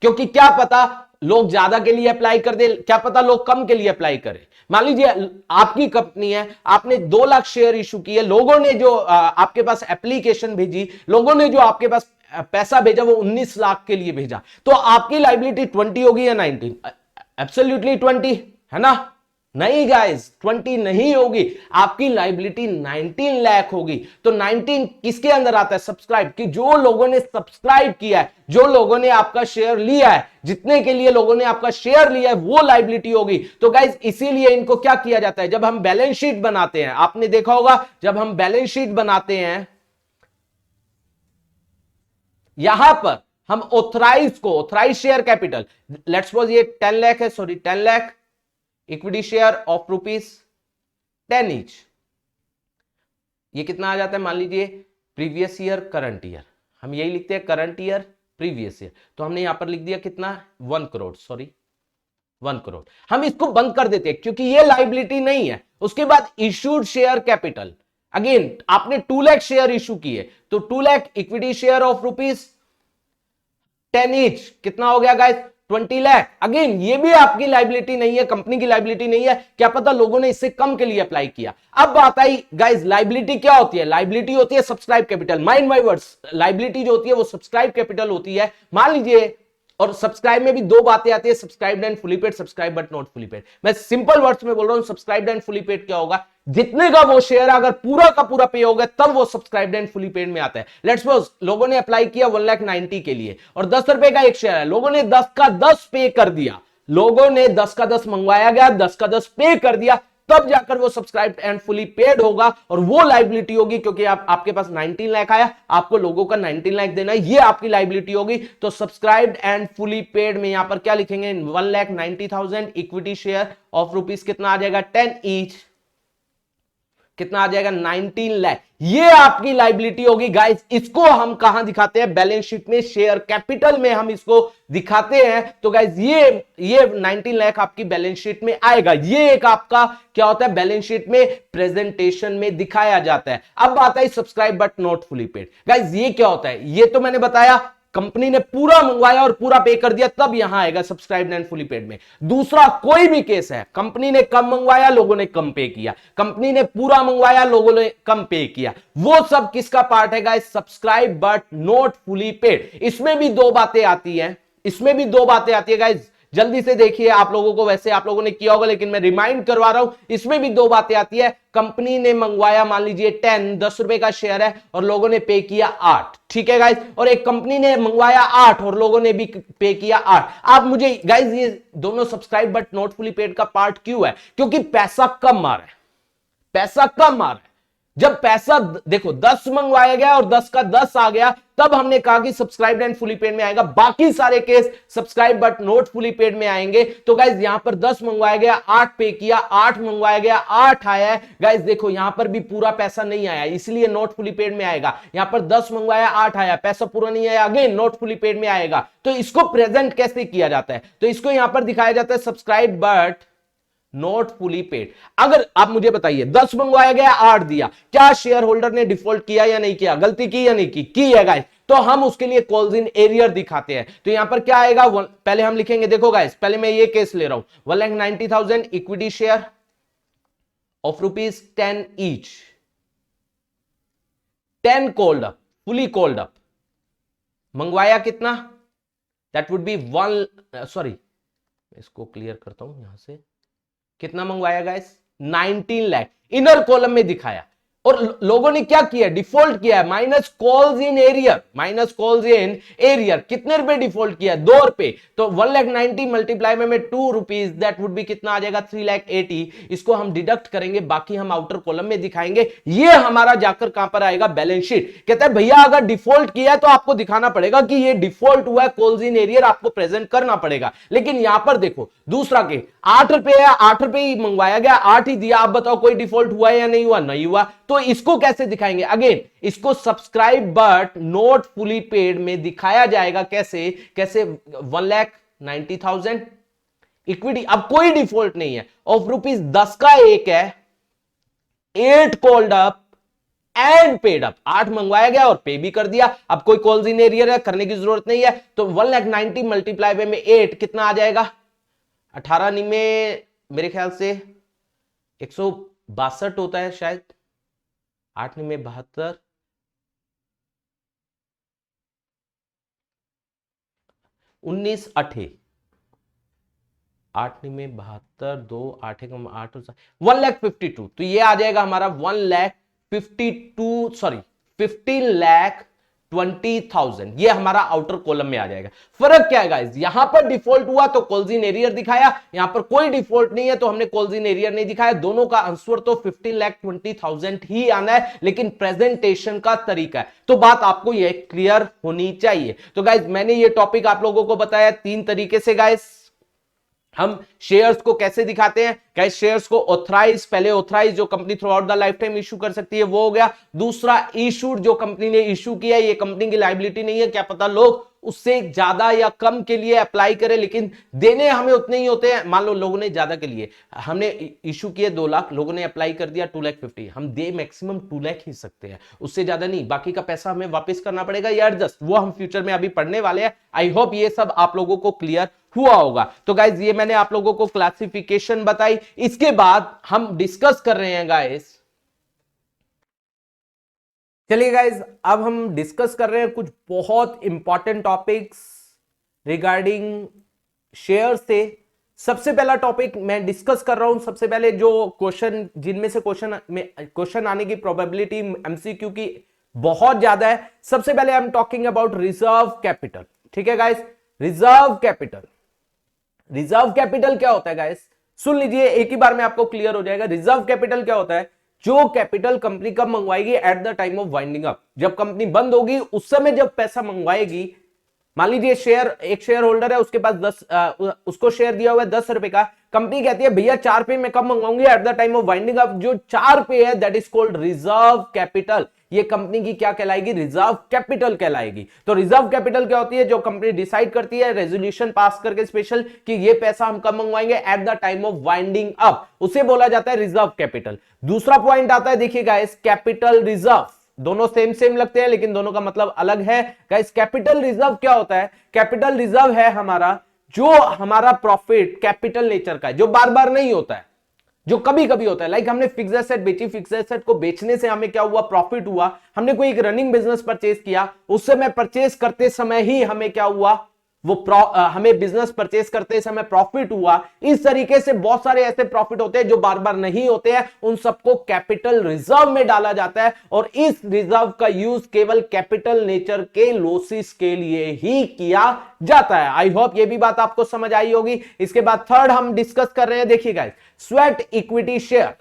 क्योंकि क्या पता लोग ज्यादा के लिए अप्लाई कर दे, क्या पता लोग कम के लिए अप्लाई करें। मान लीजिए आपकी कंपनी है, आपने 2 लाख शेयर इशू किए, लोगों ने जो आपके पास एप्लीकेशन भेजी, लोगों ने जो आपके पास पैसा भेजा वो 19 लाख के लिए भेजा, तो आपकी लायबिलिटी 20 होगी या 19? एब्सोल्युटली 20 है ना? नहीं गाइस 20 नहीं होगी, आपकी लायबिलिटी 19 लाख होगी। तो 19 किसके अंदर आता है, सब्सक्राइब, कि जो लोगों ने सब्सक्राइब किया है, जो लोगों ने आपका शेयर लिया है, जितने के लिए लोगों ने आपका शेयर लिया है वो लायबिलिटी होगी। तो गाइस इसीलिए इनको क्या किया जाता है, जब हम बैलेंस शीट बनाते हैं, आपने देखा होगा जब हम बैलेंस शीट बनाते हैं यहां पर हम authorised share capital, let's suppose ये 10 लाख है, sorry 10 lakh equity share of rupees 10 each, ये कितना आ जाता है, मान लीजिए प्रीवियस ईयर, करंट ईयर, हम यही लिखते हैं करंट ईयर प्रीवियस ईयर। तो हमने यहां पर लिख दिया कितना, 1 करोड़, सॉरी 1 करोड़। हम इसको बंद कर देते हैं क्योंकि ये लाइबिलिटी नहीं है। उसके बाद इशूड शेयर कैपिटल, अगेन आपने 2 लाख शेयर इशू किए तो 2 lakh equity share of ₹10 each, कितना हो गया गाइस, 20 लाख। अगेन ये भी आपकी लाइबिलिटी नहीं है, कंपनी की लाइबिलिटी नहीं है, क्या पता लोगों ने इससे कम के लिए अप्लाई किया। अब बात आई गाइस लाइबिलिटी क्या होती है, लाइबिलिटी होती है subscribe capital. Mind my words, liability जो होती है वो सब्सक्राइब कैपिटल होती है। मान लीजिए, और सब्सक्राइब में भी 2 बातें आती है, subscribed and fully paid, subscribe but not fully paid. मैं सिंपल वर्ड्स में बोल रहा हूं, सब्सक्राइब्ड एंड फुली पेड क्या होगा, जितने का वो शेयर अगर पूरा का पूरा पे हो गया तब वो सब्सक्राइब्ड एंड फुली पेड में आता है। लेट्स सपोज लोगों ने अप्लाई किया 1,90,000 के लिए और 10 रुपए का एक शेयर है, लोगों ने 10 का 10 पे कर दिया, लोगों ने 10 का 10 मंगवाया गया, 10 का 10 पे कर दिया, तब जाकर वो सब्सक्राइब्ड एंड फुली पेड होगा और वो लाइबिलिटी होगी क्योंकि आपके पास 19 लाख आया, आपको लोगों का 19 लाख देना है, ये आपकी लाइबिलिटी होगी। तो सब्सक्राइब्ड एंड फुली पेड में यहां पर क्या लिखेंगे, 1,90,000 इक्विटी शेयर ऑफ रुपीस कितना आ जाएगा, 10 ईच, कितना आ जाएगा, 19 लाख। ये आपकी लाइबिलिटी होगी गाइस। इसको हम कहां दिखाते हैं, बैलेंस शीट में, शेयर कैपिटल में हम इसको दिखाते हैं। तो गाइस ये 19 लाख आपकी बैलेंस शीट में आएगा। ये एक आपका क्या होता है, बैलेंस शीट में प्रेजेंटेशन में दिखाया जाता है। अब बात आई subscribe but not fully paid. Guys ये क्या होता है, ये तो मैंने बताया कंपनी ने पूरा मंगवाया और पूरा पे कर दिया तब यहां आएगा सब्सक्राइब्ड एंड फुली पेड में। दूसरा कोई भी केस है, कंपनी ने कम मंगवाया, लोगों ने कम पे किया, कंपनी ने पूरा मंगवाया, लोगों ने कम पे किया, वो सब किसका पार्ट है guys, subscribe but not fully paid. इसमें भी 2 बातें आती हैं, इसमें भी 2 बातें आती है गाइस, जल्दी से देखिए। आप लोगों को वैसे आप लोगों ने किया होगा लेकिन मैं रिमाइंड करवा रहा हूं, इसमें भी 2 बातें आती है। कंपनी ने मंगवाया मान लीजिए 10 रुपए का शेयर है और लोगों ने पे किया 8, ठीक है गाइस, और एक कंपनी ने मंगवाया 8 और लोगों ने भी पे किया 8। आप मुझे गाइस ये दोनों subscribe but not fully paid का पार्ट क्यों है, क्योंकि पैसा कम आ रहा है, पैसा कम आ रहा है। जब पैसा देखो 10 मंगवाया गया और 10 का 10 आ गया तब हमने कहा कि सब्सक्राइब एंड फुली पेड में आएगा, बाकी सारे case subscribe but not fully paid में आएंगे। तो गाइज यहां पर 10 मंगवाया गया, 8 पे किया, 8 मंगवाया गया, 8 आया है। गाइज देखो यहां पर भी पूरा पैसा नहीं आया, इसलिए नॉट फुली पेड में आएगा। यहां पर 10 मंगवाया, 8 आया, पैसा पूरा नहीं आया, अगेन नॉट फुली पेड में आएगा। तो इसको प्रेजेंट कैसे किया जाता है, तो इसको यहां पर दिखाया जाता है subscribe but not fully paid. अगर आप मुझे बताइए 10 मंगवाया गया, 8 दिया, क्या शेयर होल्डर ने डिफॉल्ट किया या नहीं किया, गलती की या नहीं की है गाइस, तो हम उसके लिए कॉल्स इन एरियर दिखाते हैं। तो यहां पर क्या आएगा, पहले हम लिखेंगे, देखो गाइस पहले मैं ये केस ले रहा हूं, 1,90,000 equity share of ₹10 each, 10 called up, fully called up, मंगवाया कितना, दैट वुड बी 1, सॉरी इसको क्लियर करता हूं यहां से, कितना मंगवाया गाइस, 19 लाख, इनर कॉलम में दिखाया। और लोगों ने क्या किया, डिफॉल्ट किया है, minus calls in arrear, minus calls in arrear, कितने रुपए डिफॉल्ट किया, 2 रुपए। तो 1,90,000 मल्टीप्लाई में 2 रुपीज, दैट वुड बी कितना आ जाएगा, 3,80,000। इसको हम डिडक्ट करेंगे, बाकी हम आउटर कॉलम में दिखाएंगे। ये हमारा जाकर कहां पर आएगा, बैलेंस शीट। कहता है भैया अगर डिफॉल्ट किया है तो आपको दिखाना पड़ेगा कि ये डिफॉल्ट हुआ है, कॉल्स इन एरियर आपको प्रेजेंट करना पड़ेगा। लेकिन यहां पर देखो दूसरा के 8 रुपए है, 8 रुपए ही मंगवाया गया, 8 ही दिया, आप बताओ कोई डिफॉल्ट हुआ या नहीं हुआ, नहीं हुआ। तो इसको कैसे दिखाएंगे, अगेन इसको subscribe but not fully paid में दिखाया जाएगा। कैसे, 1,90,000 इक्विटी, अब कोई डिफॉल्ट नहीं है, ऑफ ₹10 का एक है, 8 called up and paid up, 8 मंगवाया गया और पे भी कर दिया। अब कोई कॉल्स इन एरियर है, करने की जरूरत नहीं है। तो 1,90,000 मल्टीप्लाई में 8 कितना आ जाएगा, 18 में मेरे ख्याल से 162 होता है शायद, 8 में 72, 19 8, 8 में 72, 2 8 कम 8, 1,52,000। तो ये आ जाएगा हमारा 1,52,000, सॉरी 15,20,000, ये हमारा आउटर कॉलम में आ जाएगा। फर्क क्या है गाइस, यहां पर डिफॉल्ट हुआ तो कॉल्स इन एरियर दिखाया, यहां पर कोई डिफॉल्ट नहीं है तो हमने कॉल्स इन एरियर नहीं दिखाया। दोनों का आंसर तो 15,20,000 ही आना है, लेकिन प्रेजेंटेशन का तरीका है। तो बात आपको ये क्लियर होनी चाहिए। तो गाइस मैंने ये टॉपिक आप लोगों को बताया 3 तरीके से गाइस, हम शेयर्स को कैसे दिखाते हैं गाइस? शेयर्स को ऑथराइज, पहले ऑथराइज जो company throughout the life time issue कर सकती है वो हो गया। दूसरा इशूड, जो कंपनी ने इशू किया है, ये कंपनी की लायबिलिटी नहीं है, क्या पता लोग उससे ज्यादा या कम के लिए अप्लाई करें, लेकिन देने हमें उतने ही होते हैं। मान लो लोगों ने ज्यादा के लिए, हमने इशू किए 2 लाख, लोगों ने अप्लाई कर दिया 2,50,000, हम दे मैक्सिमम 2 लाख ही सकते हैं, उससे ज्यादा नहीं। बाकी का पैसा हमें वापस करना पड़ेगा या एडजस्ट, वो हम फ्यूचर में अभी पढ़ने वाले हैं। आई होप ये सब आप लोगों को क्लियर हुआ होगा। तो गाइज ये मैंने आप लोगों को क्लासिफिकेशन बताई। इसके बाद हम डिस्कस कर रहे हैं गाइज, चलिए गाइज अब हम डिस्कस कर रहे हैं कुछ बहुत इंपॉर्टेंट टॉपिक्स रिगार्डिंग शेयर से। सबसे पहला टॉपिक मैं डिस्कस कर रहा हूं, सबसे पहले जो क्वेश्चन, जिनमें से क्वेश्चन आने की प्रोबेबिलिटी एमसीक्यू की बहुत ज्यादा है। सबसे पहले I am talking about reserve capital. ठीक है guys, reserve capital, reserve capital क्या होता है गाइस? सुन लीजिए, एक ही बार में आपको क्लियर हो जाएगा। रिजर्व कैपिटल क्या होता है? जो कैपिटल कंपनी कब मंगवाएगी? At the time of winding up, जब कंपनी बंद होगी उस समय जब पैसा मंगवाएगी। मान लीजिए एक शेयर होल्डर है, उसके पास उसको शेयर दिया हुआ है 10 रुपए का, कंपनी कहती है भैया 4 रुपए में कब मंगवाऊंगी? At the time of winding up. जो 4 रुपए है that is called reserve capital. ये कंपनी की क्या कहलाएगी? रिजर्व कैपिटल कहलाएगी। तो रिजर्व कैपिटल क्या होती है? जो कंपनी डिसाइड करती है रेजोल्यूशन पास करके स्पेशल कि ये पैसा हम कब मंगवाएंगे? At the time of winding up, उसे बोला जाता है रिजर्व कैपिटल। दूसरा पॉइंट आता है, देखिए गाइस, कैपिटल रिजर्व। दोनों सेम लगते हैं लेकिन दोनों का मतलब अलग है गाइस। कैपिटल रिजर्व क्या होता है? कैपिटल रिजर्व है हमारा जो हमारा प्रॉफिट कैपिटल नेचर का है, जो बार बार नहीं होता है, जो कभी कभी होता है। लाइक हमने फिक्स्ड एसेट बेची, फिक्स्ड एसेट को बेचने से हमें क्या हुआ? प्रॉफिट हुआ। हमने कोई एक रनिंग बिजनेस परचेज किया, उस समय परचेज करते समय ही हमें क्या हुआ? हमें बिजनेस परचेज करते समय प्रॉफिट हुआ। इस तरीके से बहुत सारे ऐसे प्रॉफिट होते हैं जो बार बार नहीं होते हैं, उन सबको कैपिटल रिजर्व में डाला जाता है। और इस रिजर्व का यूज केवल कैपिटल नेचर के लॉसेस के लिए ही किया जाता है। आई होप ये भी बात आपको समझ आई होगी। इसके बाद थर्ड हम डिस्कस कर रहे हैं, देखिए guys, sweat equity share.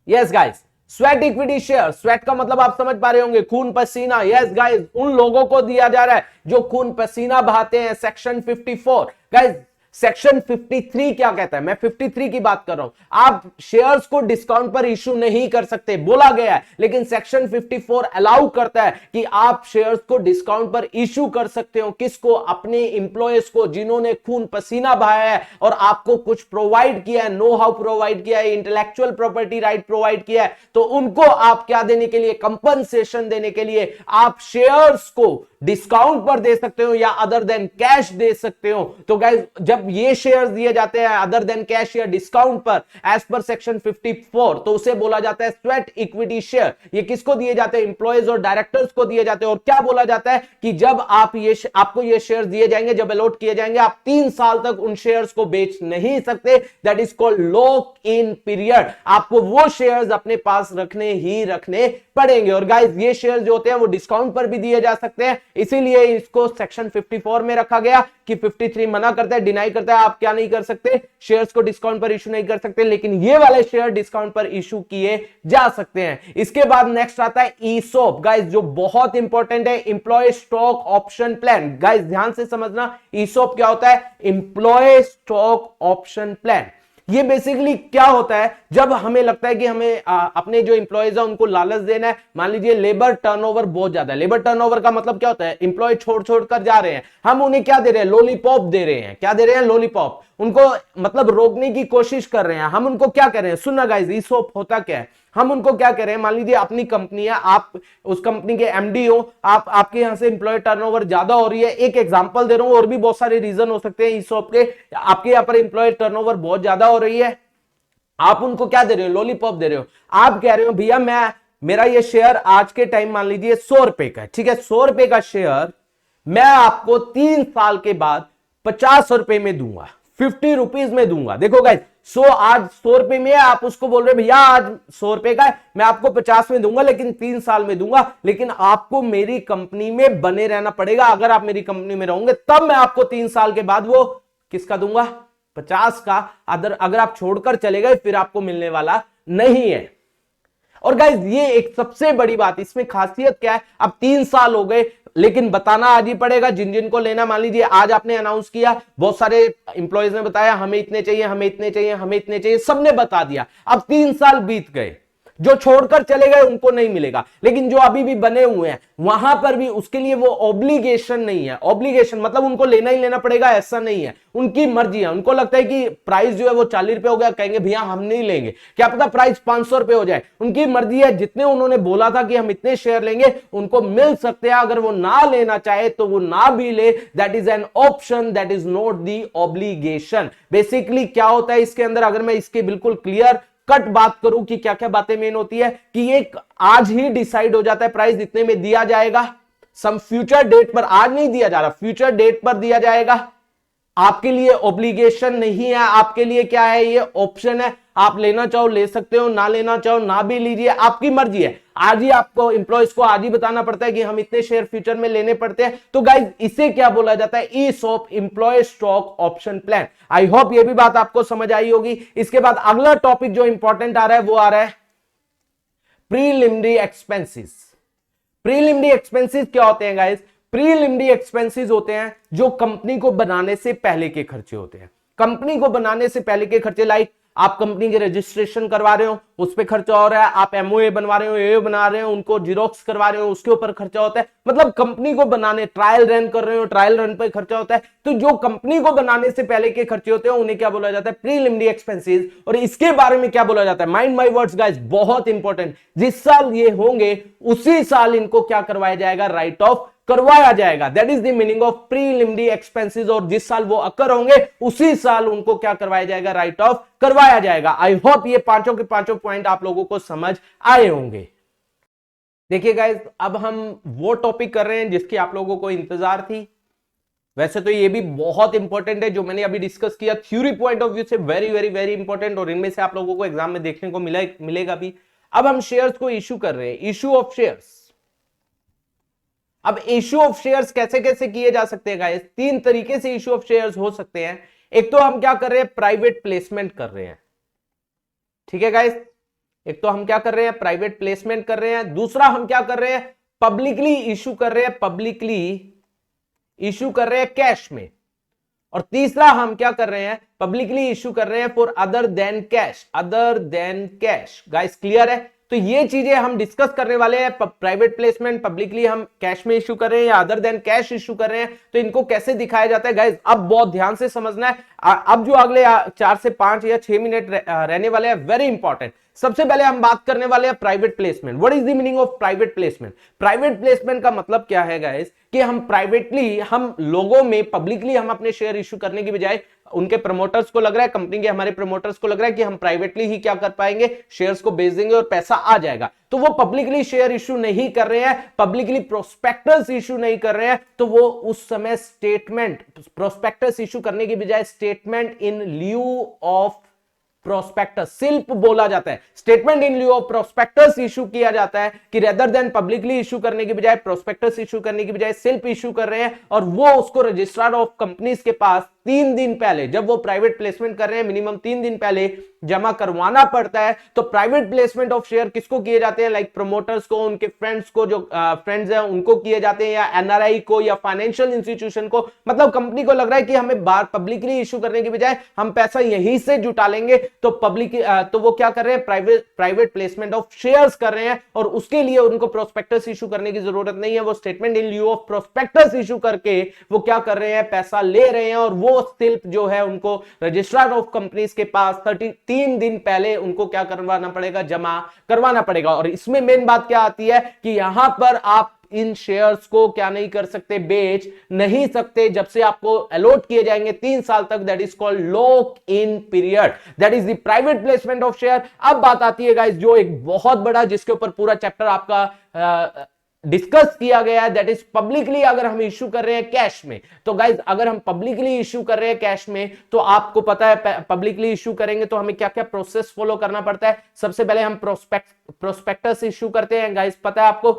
Yes guys, sweat equity share. Sweat का मतलब आप समझ पा रहे होंगे, खून पसीना। यस गाइस, उन लोगों को दिया जा रहा है जो खून पसीना बहाते हैं। सेक्शन 54 गाइस, सेक्शन 53 क्या कहता है? मैं 53 की बात कर रहा हूं। आप शेयर्स को डिस्काउंट पर इशू नहीं कर सकते, बोला गया है, लेकिन सेक्शन 54 अलाउ करता है कि आप शेयर्स को डिस्काउंट पर इशू कर सकते हो। किसको? अपने इंप्लॉयज को, जिन्होंने खून पसीना बहाया है और आपको कुछ प्रोवाइड किया है, नो हाउ प्रोवाइड किया है, इंटेलेक्चुअल प्रॉपर्टी राइट प्रोवाइड किया है। तो उनको आप क्या देने के लिए? कंपनसेशन देने के लिए आप शेयर्स को डिस्काउंट पर दे सकते हो या अदर देन कैश दे सकते हो। तो गाइस, जब ये शेयर्स दिए जाते हैं अदर देन कैश या डिस्काउंट पर एज पर सेक्शन 54, तो उसे बोला जाता है स्वेट इक्विटी शेयर। ये किसको दिए जाते हैं? एम्प्लॉयज और डायरेक्टर्स को दिए जाते हैं। और क्या बोला जाता है कि जब आपको ये शेयर्स दिए जाएंगे, जब अलॉट किए जाएंगे, आप 3 साल तक उन शेयर्स को बेच नहीं सकते। That is called lock in period. आपको वो शेयर्स अपने पास रखने पड़ेंगे। और गाइस, ये शेयर्स जो होते हैं वो डिस्काउंट पर भी दिए जा सकते हैं, इसीलिए इसको सेक्शन 54 में रखा गया कि 53 मना करता है, डिनाई करता है, आप क्या नहीं कर सकते? शेयर्स को डिस्काउंट पर इशू नहीं कर सकते, लेकिन ये वाले शेयर डिस्काउंट पर इशू किए जा सकते हैं। इसके बाद नेक्स्ट आता है ईसोप गाइस, जो बहुत इंपॉर्टेंट है, employee stock option plan. Guys ध्यान से समझना, ईसोप क्या होता है? Employee stock option plan. ये बेसिकली क्या होता है? जब हमें लगता है कि हमें अपने जो इंप्लॉयज है उनको लालच देना है। मान लीजिए लेबर टर्नओवर बहुत ज्यादा है। लेबर टर्नओवर का मतलब क्या होता है? इंप्लॉय छोड़ कर जा रहे हैं, हम उन्हें क्या दे रहे हैं? लॉलीपॉप दे रहे हैं। क्या दे रहे हैं? लॉलीपॉप। उनको मतलब रोकने की कोशिश कर रहे हैं। हम उनको क्या कर रहे हैं? सुनना गाइस, ईसोप होता क्या है? हम उनको क्या कह रहे हैं? मान लीजिए अपनी कंपनी है, आप उस कंपनी के एमडी हो, आपके यहां से एम्प्लॉय टर्नओवर ज्यादा हो रही है। एक एग्जांपल दे रहा हूं, और भी बहुत सारे रीजन हो सकते हैं ईसोप के। आपके यहां पर एम्प्लॉय टर्नओवर बहुत ज्यादा हो रही है, आप उनको क्या दे रहे हो? लॉलीपॉप दे रहे हो। आप कह रहे हो भैया मेरा ये शेयर आज के टाइम मान लीजिए 100 रुपए का है, ठीक है? 100 रुपए का शेयर मैं आपको 3 साल के बाद 50 रुपए में दूंगा, 50 रुपीज में दूंगा। देखो गाइस, आज 100 रुपए में है, आप उसको बोल रहे भैया आज 100 रुपए का है, मैं आपको 50 में दूंगा, लेकिन 3 साल में दूंगा। लेकिन आपको मेरी कंपनी में बने रहना पड़ेगा। अगर आप मेरी कंपनी में रहोगे तब मैं आपको 3 साल के बाद वो किसका दूंगा? 50 का। अगर आप छोड़कर चले गए फिर आपको मिलने वाला नहीं है। और गाइस, ये एक सबसे बड़ी बात, इसमें खासियत क्या है? अब 3 साल हो गए, लेकिन बताना आज ही पड़ेगा जिन जिन को लेना। मान लीजिए आज आपने अनाउंस किया, बहुत सारे इंप्लॉयज ने बताया हमें इतने चाहिए, हमें इतने चाहिए, हमें इतने चाहिए, सबने बता दिया। अब 3 साल बीत गए, जो छोड़कर चले गए उनको नहीं मिलेगा, लेकिन जो अभी भी बने हुए हैं वहां पर भी उसके लिए वो ऑब्लिगेशन नहीं है। ऑब्लिगेशन मतलब उनको लेना ही लेना पड़ेगा ऐसा नहीं है, उनकी मर्जी है। उनको लगता है कि प्राइस जो है वो 40 रुपए हो गया, कहेंगे भैया हम नहीं लेंगे, क्या पता प्राइस 500 रुपए हो जाए, उनकी मर्जी है। जितने उन्होंने बोला था कि हम इतने शेयर लेंगे उनको मिल सकते हैं, अगर वो ना लेना चाहे तो वो ना भी ले, that is an option, that is not the obligation. Basically क्या होता है इसके अंदर, अगर मैं इसके बिल्कुल क्लियर कट बात करूं कि क्या क्या बातें मेन होती है, कि एक आज ही डिसाइड हो जाता है प्राइस इतने में दिया जाएगा, सम फ्यूचर डेट पर, आज नहीं दिया जा रहा, फ्यूचर डेट पर दिया जाएगा। आपके लिए ऑब्लिगेशन नहीं है, आपके लिए क्या है, ये ऑप्शन है। आप लेना चाहो ले सकते हो, ना लेना चाहो ना भी लीजिए, आपकी मर्जी है। आज ही आपको एम्प्लॉयज को आज ही बताना पड़ता है कि हम इतने शेयर फ्यूचर में लेने पड़ते हैं। तो गाइज इसे क्या बोला जाता है, ESOP, employee stock option plan. I hope ये भी बात आपको समझ आई होगी। इसके बाद अगला टॉपिक जो इंपॉर्टेंट आ रहा है वो आ रहा है प्रीलिमिनरी एक्सपेंसेस। प्रीलिमिनरी एक्सपेंसेस क्या होते हैं गाइज? प्रीलिमिनरी एक्सपेंसेस होते हैं जो कंपनी को बनाने से पहले के खर्चे होते हैं। कंपनी को बनाने से पहले के खर्चे, लाइक आप कंपनी के रजिस्ट्रेशन करवा रहे हो उस पर खर्चा हो रहा है, आप एमओए बनवा रहे हो, ए बना रहे हो, उनको जीरोक्स करवा रहे हो उसके ऊपर खर्चा होता है। मतलब कंपनी को बनाने, ट्रायल रन कर रहे हो, ट्रायल रन पे खर्चा होता है। तो जो कंपनी को बनाने से पहले के खर्चे होते हैं उन्हें क्या बोला जाता है, प्रीलिमिनरी एक्सपेंसेस। और इसके बारे में क्या बोला जाता है, माइंड माय वर्ड्स गाइस, बहुत इंपॉर्टेंट। जिस साल ये होंगे उसी साल इनको क्या करवाया जाएगा, राइट ऑफ करवाया जाएगा। That is the meaning of preliminary expenses. और जिस साल वो अकर होंगे उसी साल उनको क्या करवाया जाएगा, राइट ऑफ करवाया जाएगा। आई होप ये पांचों के पांचों पॉइंट आप लोगों को समझ आए होंगे। देखिए गाइस, अब हम वो टॉपिक कर रहे हैं जिसकी आप लोगों को इंतजार थी। वैसे तो ये भी बहुत इंपॉर्टेंट है जो मैंने अभी डिस्कस किया, थ्योरी पॉइंट ऑफ व्यू से वेरी वेरी वेरी इंपॉर्टेंट, और इनमें से आप लोगों को एग्जाम में देखने को मिलेगा भी। अब हम शेयर्स को इश्यू कर रहे हैं, इश्यू ऑफ शेयर्स। अब इश्यू ऑफ शेयर्स कैसे कैसे किए जा सकते हैं गाइस? 3 तरीके से इश्यू ऑफ शेयर्स हो सकते हैं। एक तो हम क्या कर रहे हैं, प्राइवेट प्लेसमेंट कर रहे हैं, ठीक है गाइस। एक तो हम क्या कर रहे हैं, प्राइवेट प्लेसमेंट कर रहे हैं। दूसरा हम क्या कर रहे हैं, पब्लिकली इश्यू कर रहे हैं, पब्लिकली इश्यू कर रहे हैं कैश में। और तीसरा हम क्या कर रहे हैं, पब्लिकली इश्यू कर रहे हैं for other than cash, other than cash. Guys clear है? तो ये चीजें हम डिस्कस करने वाले हैं। प्राइवेट प्लेसमेंट, पब्लिकली हम कैश में इश्यू कर रहे हैं या अदर देन कैश इश्यू कर रहे हैं, तो इनको कैसे दिखाया जाता है गाइस, अब बहुत ध्यान से समझना है। अब जो अगले 4 से 5 या 6 मिनट रहने वाले हैं, वेरी इंपॉर्टेंट। सबसे पहले हम बात करने वाले हैं private placement. What is the meaning of private placement? Private placement का मतलब क्या है गाइस, कि हम प्राइवेटली, हम लोगों में पब्लिकली हम अपने शेयर इश्यू करने की बजाय उनके प्रमोटर्स को लग रहा है, कंपनी के हमारे प्रमोटर्स को लग रहा है कि हम प्राइवेटली ही क्या कर पाएंगे, शेयर्स को बेच देंगे और पैसा आ जाएगा। तो वो पब्लिकली शेयर इश्यू नहीं कर रहे हैं, पब्लिकली प्रोस्पेक्टस इश्यू नहीं कर रहे हैं, तो वो उस समय स्टेटमेंट, प्रोस्पेक्टस इश्यू करने की बजाय statement in lieu of prospectus, सिल्प बोला जाता है, statement in lieu of prospectus issue किया जाता है, कि रेदर देन पब्लिकली इशू करने की बजाय, प्रोस्पेक्टस इशू करने की बजाय सिल्प इशू कर रहे हैं। और वो उसको रजिस्ट्रार ऑफ कंपनीज के पास 3 दिन पहले, जब वो प्राइवेट प्लेसमेंट कर रहे हैं, मिनिमम 3 दिन पहले जमा करवाना पड़ता है। तो प्राइवेट प्लेसमेंट ऑफ शेयर किसको किए जाते हैं, लाइक प्रमोटर्स को, उनके फ्रेंड्स को, जो फ्रेंड्स हैं उनको किए जाते हैं, या एनआरआई को, या फाइनेंशियल इंस्टीट्यूशन को। मतलब कंपनी को लग रहा है कि हमें बाहर पब्लिकली इशू करने की बजाय हम पैसा यहीं से जुटा लेंगे, तो पब्लिक तो वो क्या कर रहे हैं, प्राइवेट प्लेसमेंट ऑफ शेयर्स कर रहे हैं। और उसके लिए उनको प्रोस्पेक्टस इशू करने की जरूरत नहीं है, वो statement in lieu of prospectus issue करके वो क्या कर रहे हैं, पैसा ले रहे हैं। और वो सिल्प जो है उनको रजिस्ट्रार ऑफ कंपनीज के पास 3 दिन पहले उनको क्या करवाना पड़ेगा, जमा करवाना पड़ेगा। और इसमें मेन बात क्या आती है, कि यहां पर आप इन शेयर्स को क्या नहीं कर सकते, बेच नहीं सकते, जब से आपको अलॉट किए जाएंगे 3 साल तक। That is called lock in period, that is the private placement of share. अब बात आती है गाइस, जो एक बहुत बड़ा, जिसके ऊपर पूरा चैप्टर आपका डिस्कस किया गया है, दैट इज पब्लिकली अगर हम इश्यू कर रहे हैं कैश में। तो गाइज अगर हम पब्लिकली इश्यू कर रहे हैं कैश में, तो आपको पता है पब्लिकली इश्यू करेंगे तो हमें क्या क्या प्रोसेस फॉलो करना पड़ता है। सबसे पहले हम प्रोस्पेक्टस इश्यू करते हैं। गाइज पता है आपको,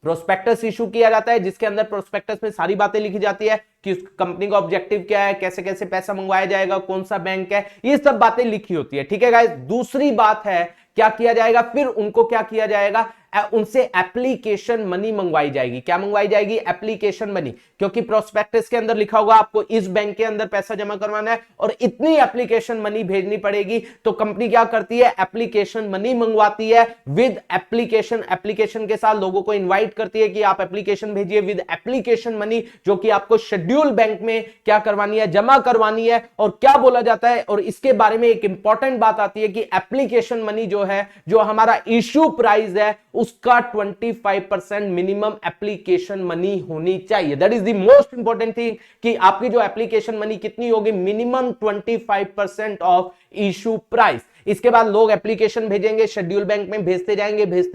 प्रोस्पेक्टस इशू किया जाता है, जिसके अंदर प्रोस्पेक्टस में सारी बातें लिखी जाती है कि उस कंपनी का ऑब्जेक्टिव क्या है, कैसे कैसे पैसा मंगवाया जाएगा, कौन सा बैंक है, ये सब बातें लिखी होती है, ठीक है गाइस। दूसरी बात है क्या किया जाएगा, फिर उनको क्या किया जाएगा, उनसे एप्लीकेशन मनी मंगवाई जाएगी। क्या मंगवाई जाएगी? एप्लीकेशन मनी, क्योंकि प्रोस्पेक्टस के अंदर लिखा होगा आपको इस बैंक के अंदर पैसा जमा करवाना है और इतनी एप्लीकेशन मनी भेजनी पड़ेगी। तो कंपनी क्या करती है? एप्लीकेशन मनी मंगवाती है विद एप्लीकेशन, एप्लीकेशन के साथ लोगों को इनवाइट करती है कि आप एप्लीकेशन भेजिए विद एप्लीकेशन मनी, जो कि आपको शेड्यूल बैंक में क्या करवानी है? जमा करवानी है। और क्या बोला जाता है, और इसके बारे में एक इंपॉर्टेंट बात आती है कि एप्लीकेशन मनी जो है, जो हमारा इश्यू प्राइस है, उसका 25% मिनिमम एप्लीकेशन मनी होनी चाहिए। That is the most important thing कि आपकी जो एप्लीकेशन मनी कितनी होगी? Minimum 25% of issue price. इसके बाद लोग एप्लीकेशन भेजेंगे, शेड्यूल बैंक में भेजते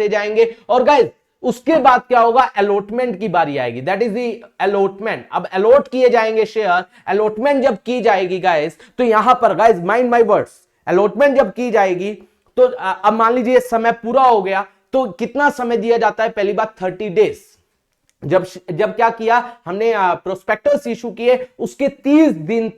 जाएंगे और गाइस उसके बाद क्या होगा? अलॉटमेंट की बारी आएगी। That is the allotment. अब अलॉट किए जाएंगे शेयर। अलॉटमेंट जब की जाएगी गाइस, तो यहां पर guys mind my words, allotment जब की जाएगी तो अब मान लीजिए समय पूरा हो गया, तो कितना समय दिया जाता है? पहली बात 30 डेज। जब क्या किया हमने? प्रोस्पेक्टस इशू किए, उसके 30 दिन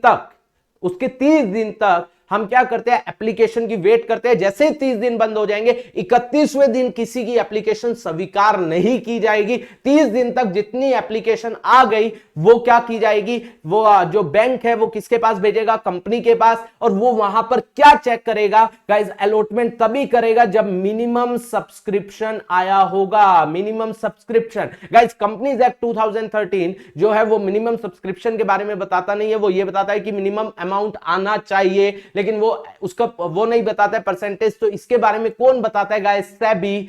तक हम क्या करते हैं? एप्लीकेशन की वेट करते हैं। जैसे 30 दिन बंद हो जाएंगे, 31वें दिन किसी की एप्लीकेशन स्वीकार नहीं की जाएगी। 30 दिन तक जितनी एप्लीकेशन आ गई वो क्या की जाएगी? वो जो बैंक है वो किसके पास भेजेगा? कंपनी के पास। और वो वहां पर क्या चेक करेगा गाइस? अलॉटमेंट तभी करेगा जब मिनिमम सब्सक्रिप्शन आया होगा। Minimum subscription guys, companies act 2013 जो है वो मिनिमम सब्सक्रिप्शन के बारे में बताता नहीं है। वो ये बताता है कि मिनिमम अमाउंट आना चाहिए, लेकिन वो नहीं बताता है परसेंटेज। तो इसके बारे में कौन बताता है guys? SEBI,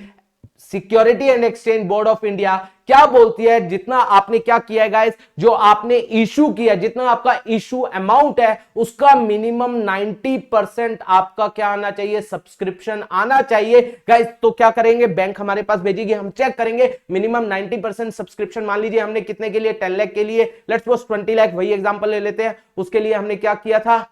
security and exchange board of India क्या बोलती है? जितना आपने क्या किया है गाइस, जो आपने इशू किया, जितना आपका इशू अमाउंट है, उसका मिनिमम 90% आपका क्या आना चाहिए? सब्सक्रिप्शन आना चाहिए गाइस। तो क्या करेंगे? बैंक हमारे पास भेजेगी, हम चेक करेंगे मिनिमम 90% सब्सक्रिप्शन। मान लीजिए हमने कितने के लिए? 10 लाख के लिए, लेट्स सपोज 20 लाख, वही एग्जांपल ले लेते हैं। उसके लिए हमने क्या किया था?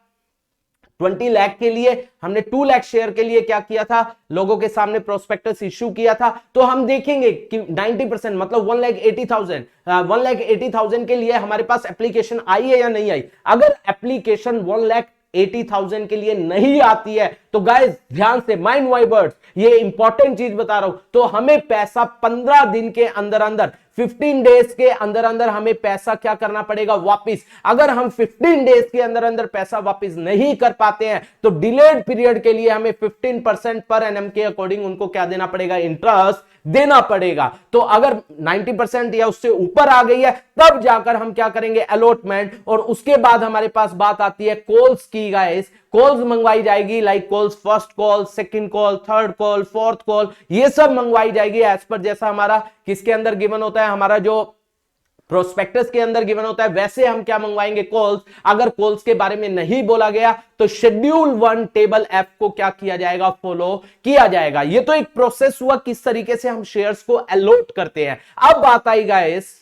20 लाख के लिए हमने 2 लाख शेयर के लिए क्या किया था? लोगों के सामने प्रोस्पेक्टस इश्यू किया था। तो हम देखेंगे कि 90% मतलब 1,80,000 के लिए हमारे पास एप्लीकेशन आई है या नहीं आई। अगर एप्लीकेशन 1,80,000 के लिए नहीं आती है तो गाइस ध्यान से माइंड माय वर्ड्स, ये इंपॉर्टेंट चीज बता रहा हूं, तो हमें पैसा 15 दिन के अंदर अंदर, 15 डेज के अंदर अंदर हमें पैसा क्या करना पड़ेगा? वापिस। अगर हम 15 डेज के अंदर अंदर पैसा वापिस नहीं कर पाते हैं तो डिलेड पीरियड के लिए हमें 15% पर एनएम के अकॉर्डिंग उनको क्या देना पड़ेगा? इंटरेस्ट देना पड़ेगा। तो अगर 90% या उससे ऊपर आ गई है, तब जाकर हम क्या करेंगे? अलॉटमेंट। और उसके बाद हमारे पास बात आती है कॉल्स की गाइस। कॉल्स मंगवाई जाएगी, like calls, first call, second call, third call, fourth call, ये सब मंगवाई जाएगी एज पर जैसा हमारा किसके अंदर गिवन होता है? हमारा जो प्रोस्पेक्टस के अंदर गिवन होता है, वैसे हम क्या मंगवाएंगे? कॉल्स। अगर कॉल्स के बारे में नहीं बोला गया तो शेड्यूल 1 टेबल एफ को क्या किया जाएगा? फॉलो किया जाएगा। ये तो एक प्रोसेस हुआ किस तरीके से हम शेयर्स को अलॉट करते हैं। अब बात आई गाइस,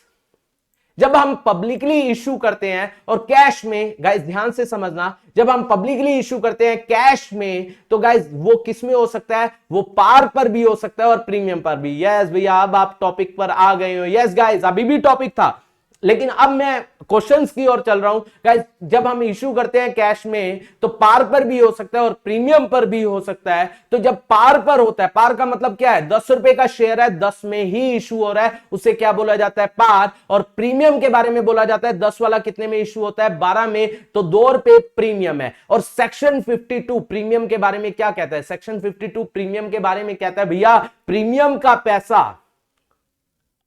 जब हम पब्लिकली इशू करते हैं और कैश में, गाइस ध्यान से समझना, जब हम पब्लिकली इशू करते हैं कैश में, तो गाइस वो किस में हो सकता है? वो पार पर भी हो सकता है और प्रीमियम पर भी। यस भैया, अब आप टॉपिक पर आ गए हो। यस गाइस, अभी भी टॉपिक था, लेकिन अब मैं क्वेश्चंस की ओर चल रहा हूं। गाइस जब हम इशू करते हैं कैश में तो पार पर भी हो सकता है और प्रीमियम पर भी हो सकता है। तो जब पार पर होता है, पार का मतलब क्या है? 10 रुपए का शेयर है, 10 में ही इशू हो रहा है, उसे क्या बोला जाता है? पार। और प्रीमियम के बारे में बोला जाता है 10 वाला कितने में इशू होता है? 12 में, तो 2 रुपए प्रीमियम है। और सेक्शन 52 प्रीमियम के बारे में क्या कहता है? सेक्शन 52 प्रीमियम के बारे में कहता है भैया प्रीमियम का पैसा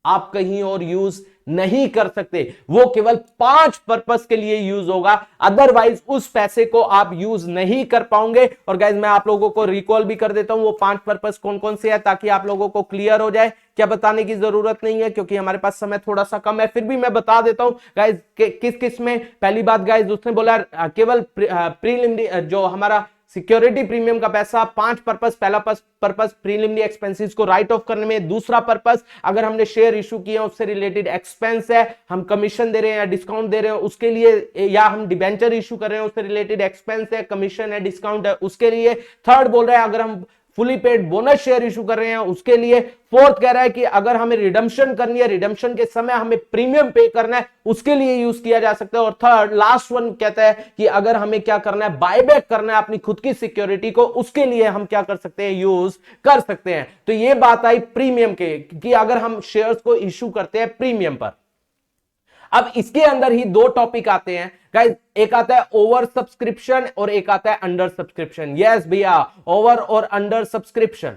आप कहीं और यूज नहीं कर सकते, वो केवल 5 पर्पस के लिए यूज होगा, अदरवाइज उस पैसे को आप यूज नहीं कर पाओगे। और गाइज मैं आप लोगों को रिकॉल भी कर देता हूं वो 5 पर्पस कौन कौन से है, ताकि आप लोगों को क्लियर हो जाए। क्या बताने की जरूरत नहीं है क्योंकि हमारे पास समय थोड़ा सा कम है, फिर भी मैं बता देता हूं गाइज किस किस में। पहली बात गाइज उसने बोला केवल प्रीलिमिनरी जो हमारा सिक्योरिटी प्रीमियम का पैसा 5 पर्पस। पहला पर्पस प्रीलिमिनरी एक्सपेंसेस को राइट ऑफ करने में। दूसरा पर्पस अगर हमने शेयर इशू किए हैं उससे रिलेटेड एक्सपेंस है, हम कमीशन दे रहे हैं या डिस्काउंट दे रहे हैं उसके लिए, या हम डिबेंचर इशू कर रहे हैं उससे रिलेटेड एक्सपेंस है, कमीशन है, डिस्काउंट है उसके लिए। थर्ड बोल रहे हैं अगर हम fully paid bonus share issue कर रहे हैं उसके लिए। फोर्थ कह रहा है कि अगर हमें रिडम्पशन करनी है, रिडम्पशन के समय हमें प्रीमियम पे करना है, उसके लिए यूज किया जा सकता है। और थर्ड लास्ट वन कहता है कि अगर हमें क्या करना है, बायबैक करना है अपनी खुद की सिक्योरिटी को, उसके लिए हम क्या कर सकते हैं, यूज कर सकते हैं। तो ये बात आई प्रीमियम के कि अगर हम शेयर्स को इशू करते हैं प्रीमियम पर। अब इसके अंदर ही दो टॉपिक आते हैं गाइस, एक आता है ओवर सब्सक्रिप्शन और एक आता है अंडर सब्सक्रिप्शन। यस भैया, ओवर और अंडर सब्सक्रिप्शन।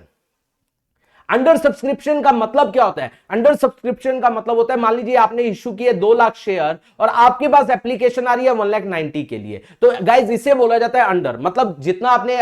अंडर सब्सक्रिप्शन का मतलब क्या होता है? अंडर सब्सक्रिप्शन का मतलब होता है, मान लीजिए आपने इश्यू किए 2 लाख शेयर और आपके पास एप्लीकेशन आ रही है 1,90,000 के लिए, तो गाइज इसे बोला जाता है अंडर, मतलब जितना आपने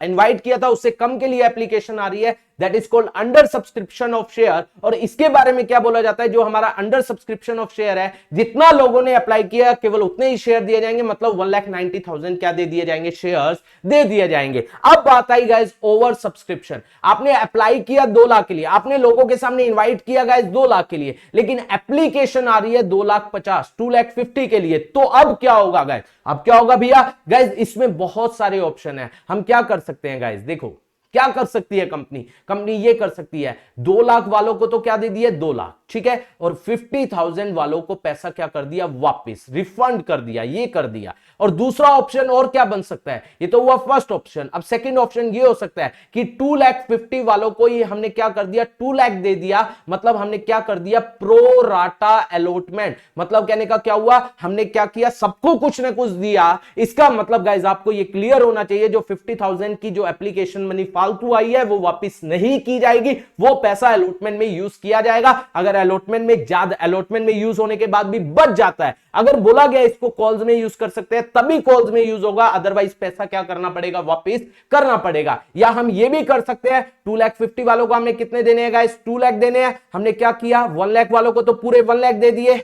इनवाइट किया था उससे कम के लिए एप्लीकेशन आ रही है, that is called under subscription of share. और इसके बारे में क्या बोला जाता है, जो हमारा अंडर सब्सक्रिप्शन ऑफ शेयर है, जितना लोगों ने अप्लाई किया केवल उतने ही शेयर दिए जाएंगे, मतलब 1,90,000 क्या दे दिए जाएंगे, शेयर्स दे दिए जाएंगे। अब बात आई गाइज ओवर सब्सक्रिप्शन। आपने अप्लाई किया 2 लाख के लिए, आपने लोगों के सामने इन्वाइट किया गाइज 2 लाख के लिए, लेकिन एप्लीकेशन आ रही है 2,50,000 2,50,000 के लिए। तो अब क्या होगा गाइज, अब क्या होगा भैया? गाइज इसमें बहुत सारे ऑप्शन है, हम क्या कर सकते हैं गाइज, देखो क्या कर सकती है कंपनी ये कर सकती है, 2 लाख वालों को तो क्या दे दिया, 2 लाख, ठीक है, और 50,000 वालों को पैसा क्या कर दिया, वापस रिफंड कर दिया, ये कर दिया। और दूसरा ऑप्शन और क्या बन सकता है, ये तो हुआ फर्स्ट ऑप्शन। अब सेकंड ऑप्शन ये हो सकता है कि 2,50,000 वालों को ही हमने क्या कर दिया, 2 लाख दे दिया, मतलब हमने क्या कर दिया, प्रो राटा अलॉटमेंट। मतलब कहने का क्या हुआ, हमने क्या किया, सबको कुछ ना कुछ दिया। इसका मतलब गाइज आपको ये क्लियर होना चाहिए, जो 50,000 की जो एप्लीकेशन मनी फालतू आई है वो वापस नहीं की जाएगी, वो पैसा अलॉटमेंट में यूज किया जाएगा। अगर अलॉटमेंट में ज्यादा, अलॉटमेंट में यूज होने के बाद भी बच जाता है, अगर बोला गया इसको कॉल्स में यूज कर सकते हैं तभी कॉल्स में यूज होगा, अदरवाइज पैसा क्या करना पड़ेगा, वापस करना पड़ेगा। या हम ये भी कर सकते हैं, 2,50,000 वालों को हमने कितने देने हैं गाइस, 2 लाख देने हैं, हमने क्या किया, 1 लाख वालों को तो पूरे 1 लाख दे दिए,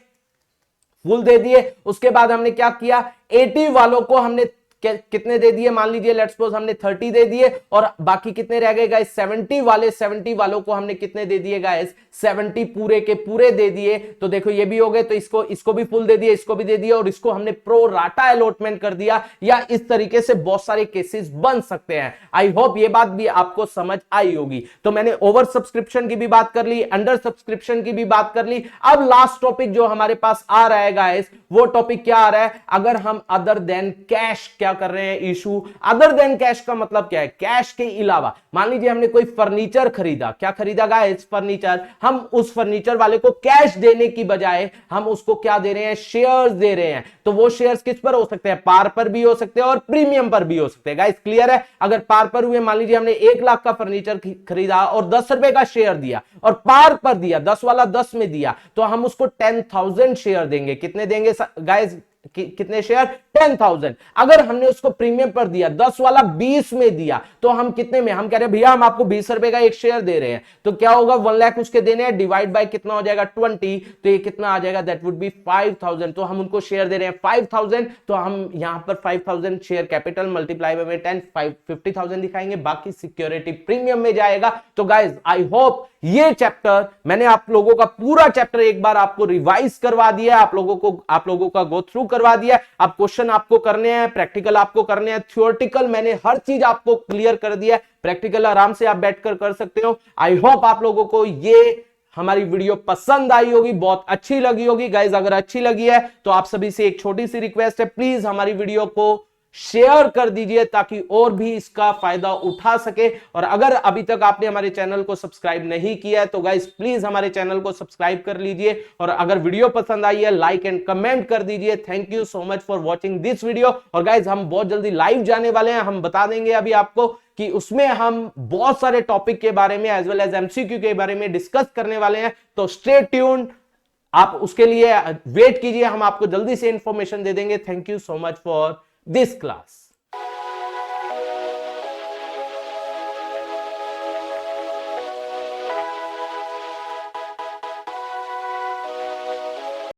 फुल दे दिए। उसके बाद हमने क्या किया, 80 वालों को हमने कितने दे दिए, मान लीजिए लेट्स सपोज हमने 30 दे दिए, और बाकी कितने रह गए गाइस, 70 वालों को हमने कितने दे दिए गाइस, 70 पूरे के पूरे दे दिए। तो देखो ये भी हो गए, तो इसको भी फुल दे दिया, इसको भी दे दिया, और इसको हमने प्रो राटा अलॉटमेंट कर दिया। या इस तरीके से बहुत सारे केसेस बन सकते हैं। आई होप ये बात भी आपको समझ आई होगी। तो मैंने ओवर सब्सक्रिप्शन की भी बात कर ली, अंडर सब्सक्रिप्शन की भी बात कर ली। अब लास्ट टॉपिक जो हमारे पास आ रहा है गाइस, वो टॉपिक क्या आ रहा है, अगर हम अदर देन कैश क्या कर रहे हैं, इशू। अदर देन कैश का मतलब क्या है, कैश के अलावा। मान लीजिए हमने कोई फर्नीचर खरीदा, क्या खरीदा गाइस, फर्नीचर। हम उस फर्नीचर वाले को कैश देने की बजाय हम उसको क्या दे रहे हैं, शेयर्स दे रहे हैं। तो वो शेयर्स किस पर हो सकते हैं, पार पर भी हो सकते हैं और प्रीमियम पर भी हो सकते हैं। गाइस क्लियर है? अगर पार पर हुए, मान लीजिए हमने 1 लाख का फर्नीचर खरीदा और 10 रुपए का शेयर दिया, और पार पर दिया 10 वाला 10 में दिया, तो हम उसको 10,000 शेयर देंगे। कितने देंगे गाइस, कितने शेयर, 10,000। अगर हमने उसको प्रीमियम पर दिया, 10 वाला 20 में दिया, तो हम कितने में, हम कह रहे हैं भैया हम आपको 20 रुपए का एक शेयर दे रहे हैं, तो क्या होगा, 1 लाख उसके देने हैं, डिवाइड बाय कितना हो जाएगा, 20, तो ये कितना आ जाएगा, दैट वुड बी 5,000। तो हम उनको शेयर दे रहे हैं 5,000, तो हम यहां पर 5,000 शेयर कैपिटल मल्टीप्लाई बाय 10, 50,000 दिखाएंगे, बाकी सिक्योरिटी प्रीमियम में जाएगा। तो गाइज आई होप ये चैप्टर मैंने आप लोगों का पूरा चैप्टर एक बार आपको रिवाइज करवा दिया, आप लोगों का गो थ्रू करवा दिया। अब क्वेश्चन आपको करने हैं, प्रैक्टिकल आपको करने हैं, थ्योरेटिकल मैंने हर चीज आपको क्लियर कर दिया, प्रैक्टिकल आराम से आप बैठकर कर सकते हो। आई होप आप लोगों को ये हमारी वीडियो पसंद आई होगी, बहुत अच्छी लगी होगी। गाइज अगर अच्छी लगी है तो आप सभी से एक छोटी सी रिक्वेस्ट है, प्लीज हमारी वीडियो को शेयर कर दीजिए ताकि और भी इसका फायदा उठा सके। और अगर अभी तक आपने हमारे चैनल को सब्सक्राइब नहीं किया है तो गाइस प्लीज हमारे चैनल को सब्सक्राइब कर लीजिए, और अगर वीडियो पसंद आई है लाइक एंड कमेंट कर दीजिए। Thank you so much for watching this video. और गाइस हम बहुत जल्दी लाइव जाने वाले हैं, हम बता देंगे अभी आपको कि उसमें हम बहुत सारे टॉपिक के बारे में एज वेल एज एमसीक्यू के बारे में डिस्कस करने वाले हैं। तो स्टे ट्यून्ड, आप उसके लिए वेट कीजिए, हम आपको जल्दी से इंफॉर्मेशन दे देंगे। Thank you so much for this class।